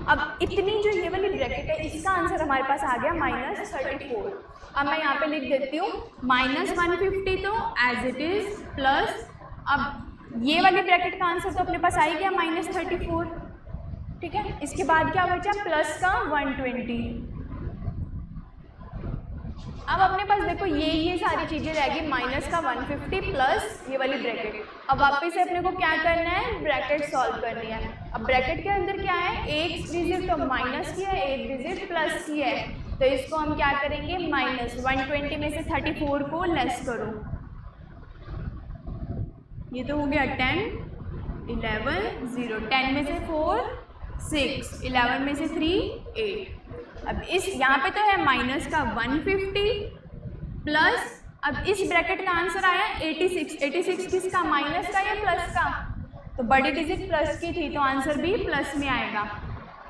अब इतनी जो ये वाली ब्रैकेट है, इसका आंसर हमारे पास आ गया -34। अब मैं यहाँ पे लिख देती हूँ -150 तो एज इट इज प्लस, अब ये वाली ब्रैकेट का आंसर तो अपने पास आ ही गया -34, ठीक है। इसके बाद क्या बचा, प्लस का 120। अब अपने पास देखो ये सारी चीज़ें रहेगी, माइनस का 150 प्लस ये वाली ब्रैकेट। अब वापस से अपने को क्या करना है, ब्रैकेट सॉल्व करनी है। अब ब्रैकेट के अंदर क्या है, एक डिजिट तो माइनस की है, एक डिजिट प्लस की है, तो इसको हम क्या करेंगे, -120 में से 34 को लेस करो। ये तो हो गया 10, 11, 0, 10 में से 4, 6, 11 में से 3, 8। अब इस यहाँ पे तो है माइनस का 150 प्लस, अब इस ब्रैकेट का आंसर आया 86। 86 किसका, माइनस का या प्लस का, तो बड़ी डिजिट प्लस की थी तो आंसर भी प्लस में आएगा।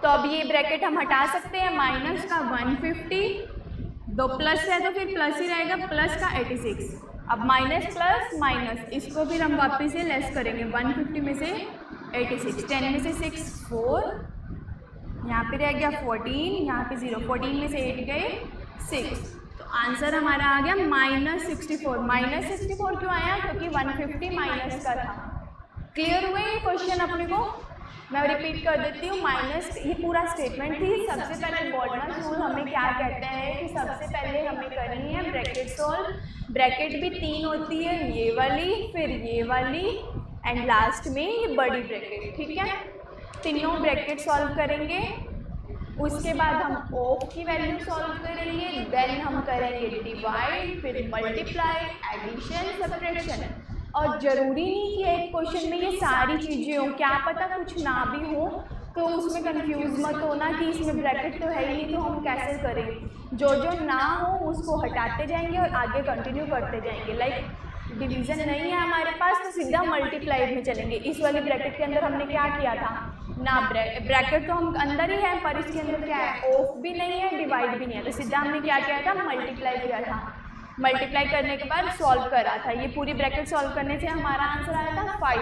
तो अब ये ब्रैकेट हम हटा सकते हैं, माइनस का 150, 2 प्लस है तो फिर प्लस ही रहेगा, प्लस का 86। अब माइनस प्लस माइनस, इसको फिर हम वापस से लेस करेंगे, 150 में से 86, 10 में से 6, 4, यहाँ पे रह गया 14, यहाँ पे 0, 14 में से 8 गए 6, तो आंसर हमारा आ गया -64। -64 क्यों आया, क्योंकि 150 माइनस का था। क्लियर हुए ये क्वेश्चन अपने को, मैं रिपीट कर देती हूँ। माइनस, ये पूरा स्टेटमेंट थी। सबसे पहले बॉडमास रूल हमें क्या कहते हैं कि सबसे पहले हमें करनी है ब्रैकेट सॉल्व। ब्रैकेट भी 3 होती है, ये वाली, फिर ये वाली एंड लास्ट में ये बड़ी ब्रैकेट, ठीक है। तीनों ब्रैकेट सॉल्व करेंगे, उसके बाद हम ऑफ की वैल्यू सॉल्व करेंगे, देन हम करेंगे डिवाइड, फिर मल्टीप्लाई, एडिशन, सब्ट्रैक्शन। और ज़रूरी नहीं कि एक क्वेश्चन में ये सारी चीज़ें हों, क्या पता कुछ ना भी हो, तो उसमें कंफ्यूज मत होना कि इसमें ब्रैकेट तो है ही नहीं तो हम कैसे करें। जो जो ना हो उसको हटाते जाएंगे और आगे कंटिन्यू करते जाएंगे। लाइक डिवीज़न नहीं है हमारे पास तो सीधा मल्टीप्लाई में चलेंगे। इस वाली ब्रैकेट के अंदर हमने क्या किया था ना, ब्रैकेट तो हम अंदर ही है पर इसके अंदर क्या है, ऑफ भी नहीं है, डिवाइड भी नहीं है, तो सीधा हमने क्या किया था, मल्टीप्लाई किया था। मल्टीप्लाई करने के बाद सॉल्व करा था, ये पूरी ब्रैकेट सॉल्व करने से हमारा आंसर आया था 5।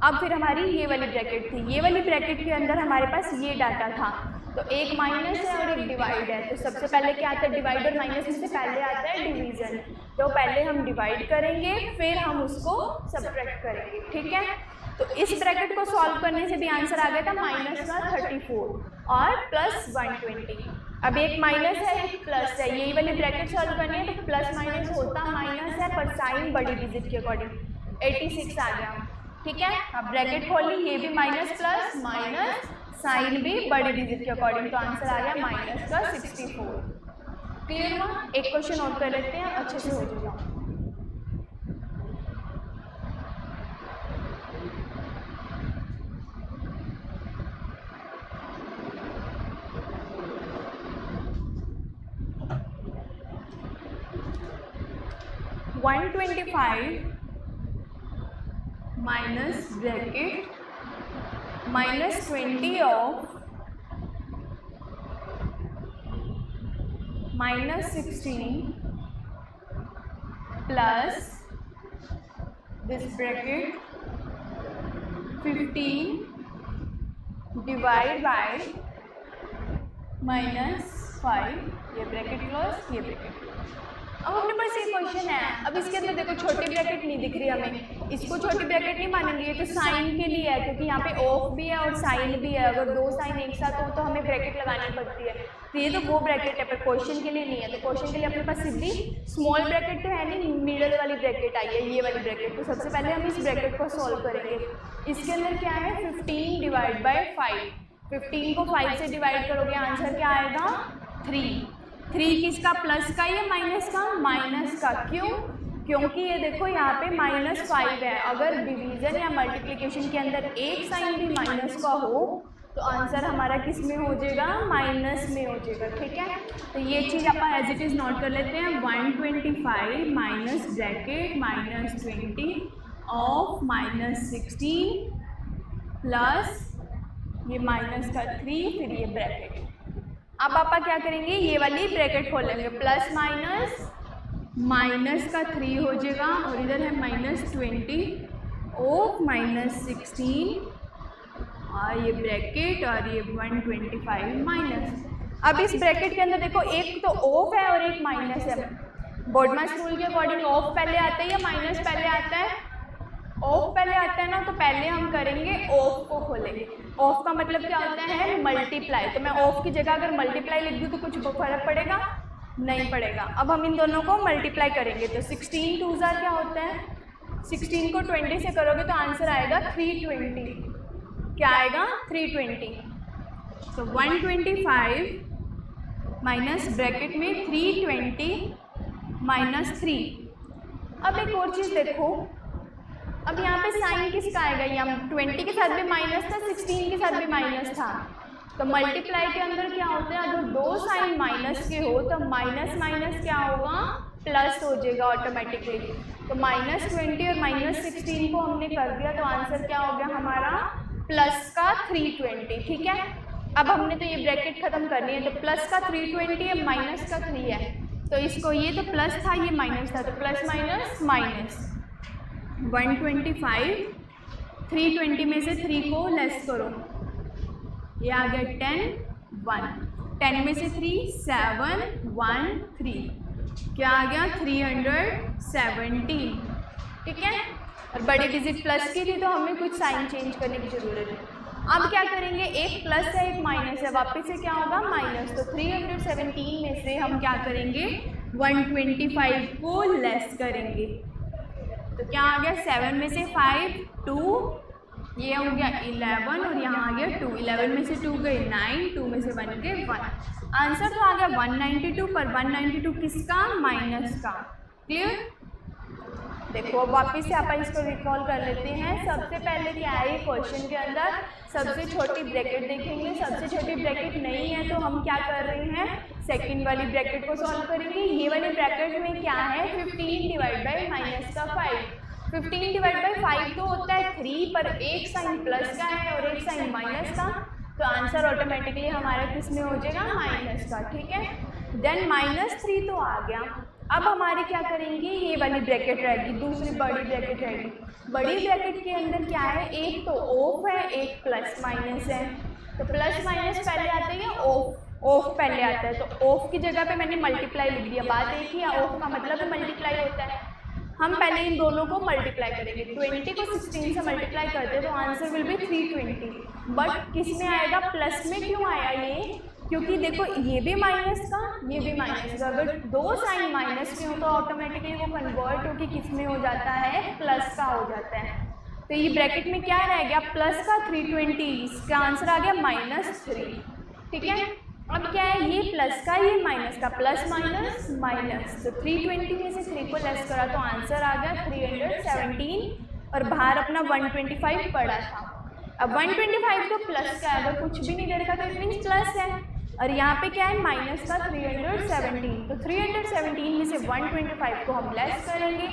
अब फिर हमारी ये वाली ब्रैकेट थी, ये वाली ब्रैकेट के अंदर हमारे पास ये डाटा था, तो एक माइनस है और एक डिवाइड है। तो सबसे पहले क्या आता है, डिवाइड और माइनस में से पहले आता है डिवीज़न। तो पहले हम डिवाइड करेंगे फिर हम उसको सब्ट्रैक्ट करेंगे, ठीक है। तो इस ब्रैकेट को सॉल्व करने से भी आंसर आ गया था माइनस का 34 और प्लस 120। अब एक माइनस है एक प्लस है, यही वाली ब्रैकेट सॉल्व करनी है तो प्लस माइनस होता माइनस है पर साइन बड़ी डिजिट के अकॉर्डिंग 86 आ गया, ठीक है। अब ब्रैकेट खोली, ये भी माइनस प्लस माइनस, साइन भी बड़ी डिजिट के अकॉर्डिंग, तो आंसर आ गया माइनस का 64। क्लियर हुआ। एक क्वेश्चन और कर लेते हैं, अच्छे से हो जाएगा। (125) minus bracket -20 of -16 plus this bracket 15 divide by -5, ये ब्रैकेट क्लोज, ये ब्रैकेट। अब अपने पास ये क्वेश्चन है, अब इसके अंदर देखो छोटी ब्रैकेट नहीं दिख रही हमें, इसको छोटी ब्रैकेट नहीं मानेंगे, ये तो साइन के लिए है क्योंकि यहाँ पे ऑफ भी है और साइन भी है। अगर दो साइन एक साथ हो तो हमें ब्रैकेट लगानी पड़ती है, तो ये तो वो ब्रैकेट है पर क्वेश्चन के लिए नहीं है। तो क्वेश्चन के लिए अपने पास सीधी स्मॉल ब्रैकेट तो है नहीं, मिडल वाली ब्रैकेट आई है, ये वाली ब्रैकेट। तो सबसे पहले हम इस ब्रैकेट को सॉल्व करेंगे। इसके अंदर क्या है 15 डिवाइड बाई 5, 15 को 5 से डिवाइड करोगे आंसर क्या आएगा 3। 3 किसका, प्लस का या माइनस का, माइनस का। क्यों, क्योंकि ये देखो यहाँ पे -5 है। अगर डिवीजन या मल्टीप्लिकेशन के अंदर एक साइन भी माइनस का हो तो आंसर हमारा किस में हो जाएगा, माइनस में हो जाएगा, ठीक है। तो ये चीज़ आप एज इट इज़ नोट कर लेते हैं। 125 माइनस ब्रैकेट -20 ऑफ -16 प्लस ये माइनस का 3, फिर ये ब्रैकेट। अब पापा क्या करेंगे, ये वाली ब्रैकेट खोलेंगे, प्लस माइनस का 3 हो जाएगा और इधर है -20 ऑफ -16 और ये ब्रैकेट और ये 125 माइनस। अब इस ब्रैकेट के अंदर देखो एक तो ऑफ है और एक माइनस है। बोर्डमास रूल के अकॉर्डिंग ऑफ पहले आता है या माइनस पहले आता है, ऑफ पहले आता है ना, तो पहले हम करेंगे ऑफ को खोलेंगे। ऑफ का मतलब क्या होता है, मल्टीप्लाई। तो मैं ऑफ की जगह अगर मल्टीप्लाई लिख दूँ तो कुछ फर्क पड़ेगा, नहीं पड़ेगा। अब हम इन दोनों को मल्टीप्लाई करेंगे तो 16 2 क्या होता है, 16 को 20 से करोगे तो आंसर आएगा 320। क्या आएगा 320। तो 125 माइनस ब्रैकेट में 320 -3। अब एक और चीज़ देखो, अब यहाँ पे साइन किसका आएगा, यहाँ 20 के साथ भी माइनस था, 16 के साथ भी माइनस था। तो मल्टीप्लाई के अंदर क्या होता है, अगर दो साइन माइनस के हो तो माइनस माइनस क्या होगा, प्लस हो जाएगा ऑटोमेटिकली। तो -20 और -16 को हमने कर दिया तो आंसर क्या हो गया हमारा, प्लस का 320, ठीक है। अब हमने तो ये ब्रैकेट खत्म करनी है, तो प्लस का 320 है, माइनस का 3 है, तो इसको ये तो प्लस था ये माइनस था, तो प्लस माइनस माइनस 125, 320 में से 3 को लेस करो, ये आ गया 10 1, 10 में से 3 7 1 3, क्या आ गया 317, ठीक है। और बड़ी डिजिट प्लस की थी तो हमें कुछ साइन चेंज करने की ज़रूरत है। अब क्या करेंगे, एक प्लस है एक माइनस है, वापस से क्या होगा माइनस। तो 317 में से हम क्या करेंगे 125 को लेस करेंगे, तो क्या आ गया 7 में से 5 2, ये हो गया 11 और यहाँ आ गया 2। 11 में से 2 गए 9, 2 में से 1 गए 1। आंसर तो आ गया 192, पर 192 किसका? माइनस का। क्लियर? देखो अब वापस से आप इसको रिकॉल कर लेते हैं। सबसे पहले क्या है क्वेश्चन के अंदर, सबसे छोटी ब्रैकेट देखेंगे। सबसे छोटी ब्रैकेट नहीं है तो हम क्या कर रहे हैं, सेकंड वाली ब्रैकेट को सॉल्व करेंगे। ये वाली ब्रैकेट में क्या है 15 डिवाइड बाई माइनस का 5। 15 डिवाइड बाई 5 तो होता है 3, पर एक साइन प्लस का है और एक साइन माइनस का, तो आंसर ऑटोमेटिकली हमारा किस में हो जाएगा? माइनस का। ठीक है, देन -3 तो आ गया। अब हमारी क्या करेंगे, ये वाली ब्रैकेट रहेगी, दूसरी बड़ी ब्रैकेट रहेगी। बड़ी ब्रैकेट के अंदर क्या है, एक तो ऑफ है, एक प्लस माइनस है। तो प्लस माइनस पहले आता है या ऑफ पहले आता है? तो ऑफ की जगह पे मैंने मल्टीप्लाई लिख दिया। बात एक ही है, ऑफ का मतलब मल्टीप्लाई होता है। हम पहले इन दोनों को मल्टीप्लाई करेंगे। 20 को 16 से मल्टीप्लाई करते हैं तो आंसर विल बी 320। बट किस में आएगा? प्लस में क्यों आया ये? क्योंकि देखो ये भी माइनस का, ये भी माइनस का। अगर दो साइन माइनस के हो तो ऑटोमेटिकली वो कन्वर्ट होकर किस में हो जाता है? प्लस का हो जाता है। तो ये ब्रैकेट में क्या रह गया? प्लस का 320। इसका आंसर आ गया -3। ठीक है, अब क्या है, ये प्लस का, ये माइनस का, प्लस माइनस माइनस। तो 320 में से 3 को लेस करा तो आंसर आ गया 317 और बाहर अपना 125 पड़ा था। अब 125 तो प्लस का है, अगर कुछ भी नहीं दे रखा तो इट मीन्स प्लस है। और यहाँ पे क्या है? माइनस का 317। तो 317 में से 125 को हम लेस करेंगे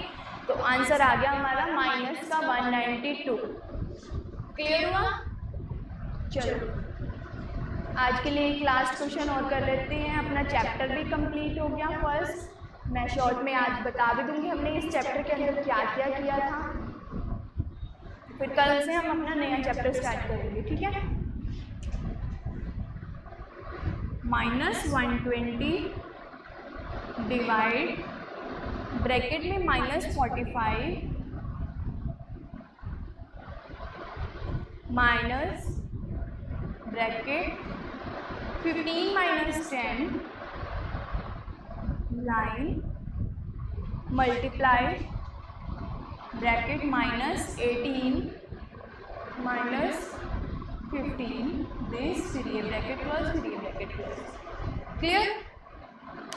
तो आंसर आ गया हमारा माइनस का 192। क्लियर हुआ? चलो आज के लिए एक लास्ट क्वेश्चन और कर लेते हैं। अपना चैप्टर भी कंप्लीट हो गया फर्स्ट। मैं शॉर्ट में आज बता भी दूंगी हमने इस चैप्टर के अंदर क्या क्या किया था। फिर कल से हम अपना नया चैप्टर स्टार्ट करेंगे। ठीक है, -120 डिवाइड ब्रैकेट में -45 minus bracket 15 - 10 line multiply bracket -18 - 15 this, फिर ये ब्रैकेट क्लोज, फिर ये ब्रैकेट क्लोज। क्लियर?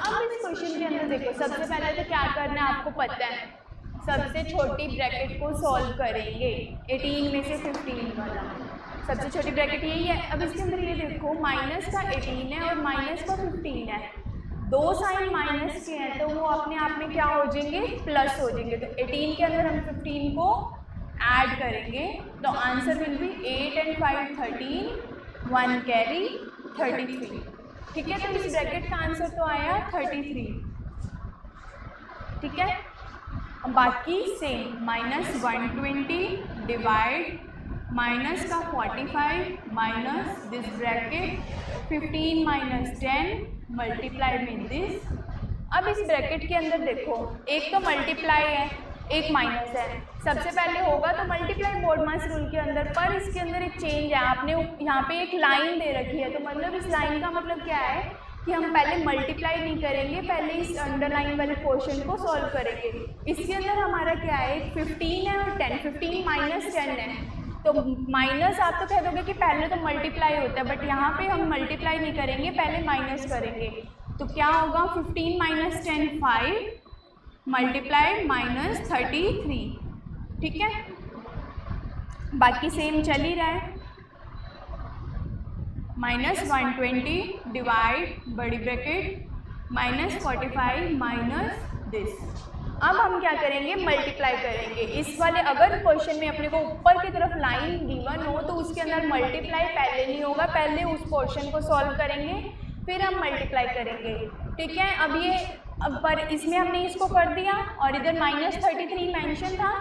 अब इस क्वेश्चन के अंदर देखो, सबसे पहले तो क्या करना है आपको पता है, सबसे छोटी ब्रैकेट को सॉल्व करेंगे। 18 में से 15 वाला सबसे छोटी ब्रैकेट यही है। अब इसके अंदर ये देखो माइनस का 18 है और माइनस का 15 है। दो साइन माइनस के हैं तो वो अपने आप में क्या हो जाएंगे? प्लस हो जाएंगे। तो 18 के अंदर हम 15 को ऐड करेंगे तो answer will B 8 and 5 13, 1 carry 33। ठीक है, तो इस ब्रैकेट का आंसर तो आया 33। ठीक है, अब बाकी सेम -120 डिवाइड माइनस का 45 माइनस दिस ब्रैकेट 15 - 10 मल्टीप्लाई में दिस। अब इस ब्रैकेट के अंदर देखो, एक तो मल्टीप्लाई है, एक माइनस है। सबसे पहले होगा तो मल्टीप्लाई बोर्ड मास रूल के अंदर, पर इसके अंदर एक चेंज है। आपने यहाँ पे एक लाइन दे रखी है, तो मतलब इस लाइन का मतलब क्या है कि हम पहले मल्टीप्लाई नहीं करेंगे, पहले इस अंडरलाइन वाले पोर्शन को सॉल्व करेंगे। इसके अंदर हमारा क्या है, 15 है और 10, 15 - 10 है। तो माइनस आप तो कह दोगे कि पहले तो मल्टीप्लाई होता है, बट यहाँ पे हम मल्टीप्लाई नहीं करेंगे, पहले माइनस करेंगे। तो क्या होगा, 15 - 10 5 मल्टीप्लाई -33। ठीक है, बाकी सेम चल ही रहा है। -120 डिवाइड बड़ी ब्रैकेट -45 माइनस दिस। अब हम क्या करेंगे, मल्टीप्लाई करेंगे इस वाले। अगर क्वेश्चन में अपने को ऊपर की तरफ लाइन गिवन हो तो उसके अंदर मल्टीप्लाई पहले नहीं होगा, पहले उस पोर्शन को सॉल्व करेंगे फिर हम मल्टीप्लाई करेंगे। ठीक है, अब ये पर इसमें हमने इसको कर दिया और इधर -33 मेंशन था,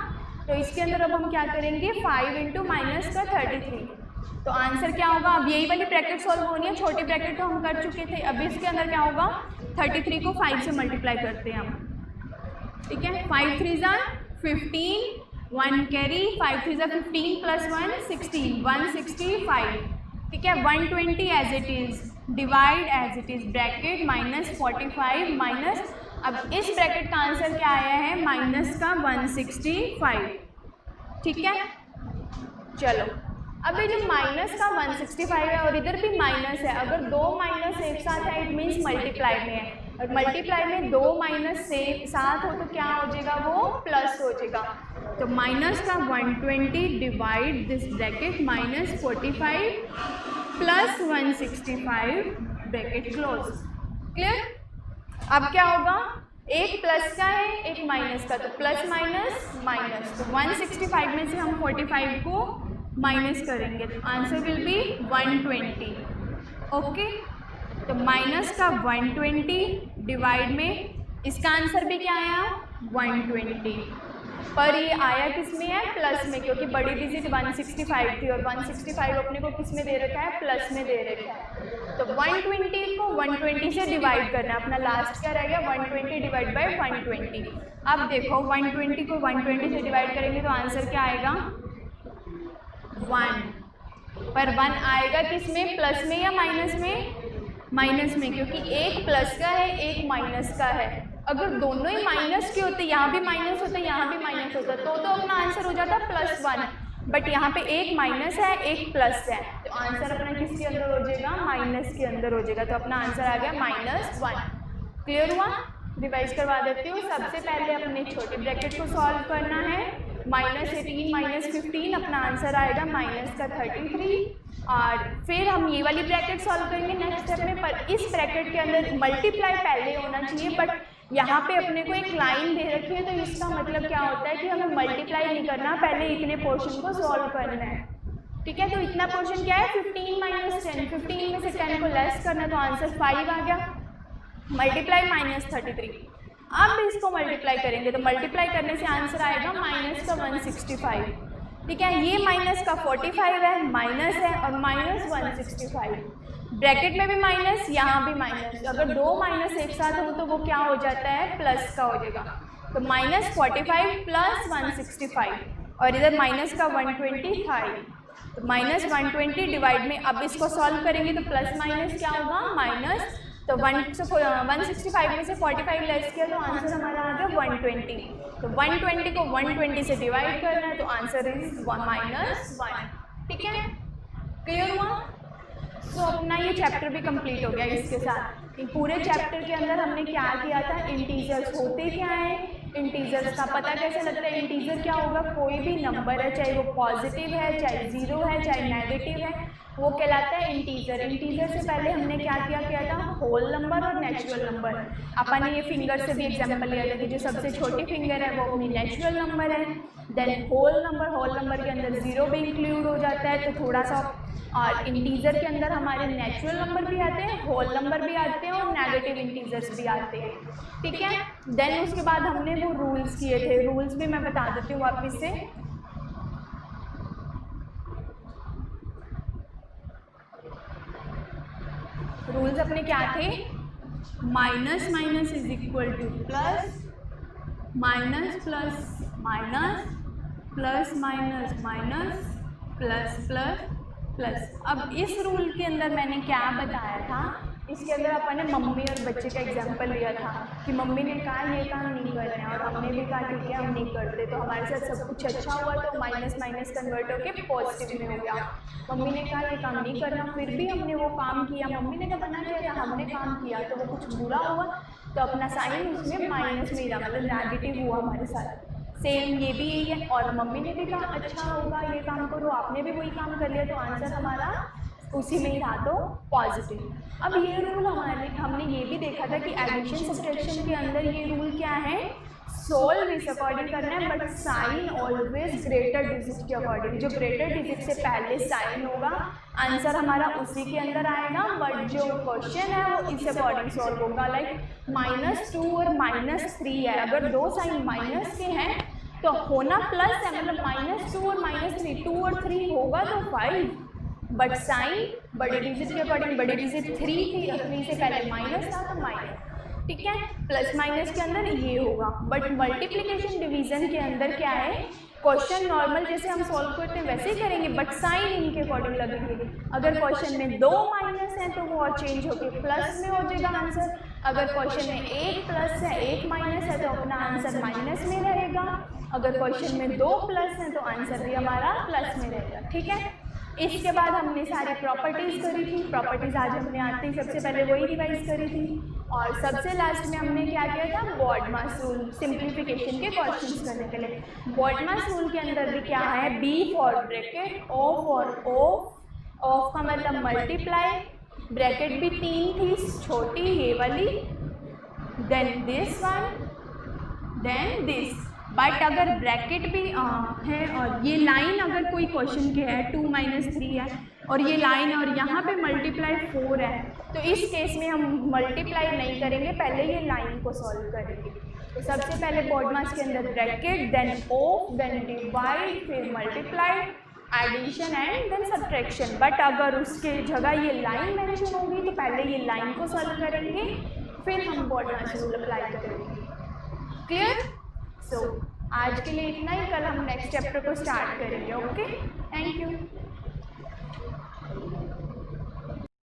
तो इसके अंदर अब हम क्या करेंगे, 5 × -33। तो आंसर क्या होगा, अब यही वाली ब्रैकेट सॉल्व होनी है, छोटी ब्रैकेट तो हम कर चुके थे। अब इसके अंदर क्या होगा, 33 को 5 से मल्टीप्लाई करते हैं हम। ठीक है, 5 3 15, 1 कैरी, 5 3 15 + 1 16, 165। ठीक है, 120 as it is, divide as it is bracket -45 minus अब इस ब्रैकेट का आंसर क्या आया है, माइनस का 165, ठीक है। चलो अब ये जो माइनस का 165 है और इधर भी माइनस है, अगर दो माइनस एक साथ है इट मीन्स मल्टीप्लाई में है, और मल्टीप्लाई में दो माइनस से साथ हो तो क्या हो जाएगा, वो प्लस हो जाएगा। तो माइनस का 120 divide this bracket minus 45 plus 165 bracket close, clear. अब क्या होगा, एक प्लस का है एक माइनस का, तो प्लस माइनस माइनस, तो 165 में से हम 45 को माइनस करेंगे तो आंसर विल बी 120, ओके। तो माइनस का 120 डिवाइड में इसका आंसर भी क्या आया 120, पर ये आया किस में है, प्लस में, क्योंकि बड़ी डिजिट 165 थी और 165 अपने को किस में दे रखा है, प्लस में दे रखा है। तो 120 को 120 से डिवाइड करना है, अपना लास्ट क्या रह गया 120 डिवाइड बाय 120। अब देखो 120 को 120 से डिवाइड करेंगे तो आंसर क्या आएगा 1, पर 1 आएगा किस में, प्लस में या माइनस में, माइनस में, क्योंकि एक प्लस का है एक माइनस का है। अगर दोनों ही माइनस के होते, यहाँ भी माइनस होता यहाँ भी माइनस होता तो अपना आंसर हो जाता +1, बट यहाँ पे एक माइनस है एक प्लस है, तो आंसर अपना किसके अंदर हो जाएगा, माइनस के अंदर हो जाएगा, तो अपना आंसर आ गया -1। क्लियर हुआ, रिवाइज करवा देती हूँ। सबसे पहले अपने छोटे ब्रैकेट को सॉल्व करना है, -18 -15 अपना आंसर आएगा माइनस का 33, और फिर हम ये वाली ब्रैकेट सॉल्व करेंगे नेक्स्ट स्टेप में। पर इस ब्रैकेट के अंदर मल्टीप्लाई पहले होना चाहिए, बट यहाँ पे अपने को एक लाइन दे रखी है, तो इसका मतलब क्या होता है कि हमें मल्टीप्लाई नहीं करना, पहले इतने पोर्शन को सॉल्व करना है, ठीक है। तो इतना पोर्शन क्या है 15 - 10, 15 में से 10 को लेस करना, तो आंसर 5 आ गया, मल्टीप्लाई -33। अब इसको मल्टीप्लाई करेंगे तो मल्टीप्लाई करने से आंसर आएगा माइनस का 165, ठीक है। ये माइनस का 45 है, माइनस है और -165, ब्रैकेट में भी माइनस यहाँ भी माइनस, अगर दो माइनस एक साथ हो तो वो क्या हो जाता है, प्लस का हो जाएगा। तो -45 + 165 और इधर माइनस का 120 था, तो -120 डिवाइड में, अब इसको सॉल्व करेंगे तो प्लस माइनस क्या होगा माइनस, तो 165 में से 45 लेस किया तो आंसर हमारा आ गया 120, तो 120 को 120 से डिवाइड करना है तो आंसर इज -1, ठीक है। क्लियर हुआ। तो अपना ये चैप्टर भी कंप्लीट हो गया इसके साथ। पूरे चैप्टर के अंदर हमने क्या किया था, इंटीजर्स होते क्या है, इंटीजर्स का पता कैसे लगता है, इंटीजर क्या होगा, कोई भी नंबर है, चाहे वो पॉजिटिव है, चाहे 0 है, चाहे नेगेटिव है, वो कहलाता है इंटीजर। इंटीजर से पहले हमने क्या किया था, होल नंबर और नेचुरल नंबर। अपन ने ये फिंगर से भी एग्जाम्पल लिया था कि जो सबसे छोटी फिंगर है वो अपनी नेचुरल नंबर है, देन होल नंबर के अंदर 0 भी इंक्लूड हो जाता है, तो थोड़ा सा, और इंटीजर के अंदर हमारे नेचुरल नंबर भी आते हैं, होल नंबर भी आते हैं और नेगेटिव इंटीजर्स भी आते हैं, ठीक है। देन उसके बाद हमने वो रूल्स किए थे, रूल्स भी मैं बता देती हूँ वापस से। रूल्स अपने क्या थे, minus minus is equal two plus, minus plus minus, plus minus minus, plus plus plus. अब इस रूल के अंदर मैंने क्या बताया था, इसके अंदर अपन ने मम्मी और बच्चे का एग्जाम्पल लिया था कि मम्मी ने कहा ये काम नहीं करना है और हमने भी कहा ठीक है हम नहीं करते, तो हमारे साथ सब कुछ अच्छा हुआ, तो माइनस माइनस कन्वर्ट होकर पॉजिटिव में हो गया। मम्मी ने कहा ये काम नहीं करना, फिर भी हमने वो काम किया, मम्मी ने कहा मना किया, हमने काम किया तो वो कुछ बुरा हुआ, तो अपना साइन उसमें माइनस में ही रहा, मतलब नेगेटिव हुआ हमारे साथ। सेम ये भी यही है, और मम्मी ने भी कहा अच्छा होगा ये काम करो, आपने भी वही काम कर लिया, तो आंसर हमारा उसी में ही रहा, तो पॉजिटिव। अब ये रूल हमने ये भी देखा था कि एडिशन सब्ट्रैक्शन के अंदर ये रूल क्या है, सोल्व इस अकॉर्डिंग करना है, but sign always greater digit के अकॉर्डिंग, जो ग्रेटर डिजिट से पहले साइन होगा आंसर हमारा उसी के अंदर आएगा, बट जो क्वेश्चन है वो इस अकॉर्डिंग सॉल्व होगा। लाइक -2 और -3 है, अगर दो साइन माइनस के हैं तो होना प्लस है, मतलब -2 और -3, 2 और 3 होगा तो 5, बट साइन बड़े डिजिट के अकॉर्डिंग, बड़े डिजिट 3 थी, 3 से पहले माइनस था तो माइनस, ठीक है। प्लस माइनस के अंदर ये होगा, बट मल्टीप्लिकेशन डिवीजन के अंदर क्या है, क्वेश्चन नॉर्मल जैसे हम सॉल्व करते हैं वैसे ही करेंगे, बट साइन इनके अकॉर्डिंग लगेंगे। अगर क्वेश्चन में 2 माइनस हैं तो वो और चेंज होकर प्लस में हो जाएगा आंसर, अगर क्वेश्चन में 1 प्लस है 1 माइनस है तो अपना आंसर माइनस में रहेगा, अगर क्वेश्चन में 2 प्लस है तो आंसर भी हमारा प्लस में रहेगा। ठीक है, इसके बाद हमने सारी प्रॉपर्टीज़ करी थी। प्रॉपर्टीज़ आज हमने आते ही सबसे पहले वही रिवाइज करी थी, और सबसे लास्ट में हमने क्या किया था, बॉडमास रूल, सिंप्लीफिकेशन के क्वेश्चंस करने के लिए। बॉडमास रूल के अंदर भी क्या है, B for bracket, O for of का मतलब मल्टीप्लाई, ब्रैकेट भी 3 थी छोटी ये वाली, then this one, then this. But अगर ब्रैकेट भी है और ये लाइन अगर कोई क्वेश्चन के है 2 - 3 है और ये लाइन और यहाँ पे मल्टीप्लाई 4 है, तो इस केस में हम मल्टीप्लाई नहीं करेंगे, पहले ये लाइन को सॉल्व करेंगे। तो सबसे पहले बॉडमास के अंदर bracket, then of, then divide, फिर multiply, addition and then subtraction. But अगर उसके जगह ये लाइन मेंशन होगी तो पहले ये लाइन को सॉल्व करेंगे, फिर हम बॉडमास रूल अप्लाई करेंगे। क्लियर? सो आज के लिए इतना ही, कल हम नेक्स्ट चैप्टर को स्टार्ट करेंगे। Okay, thank you.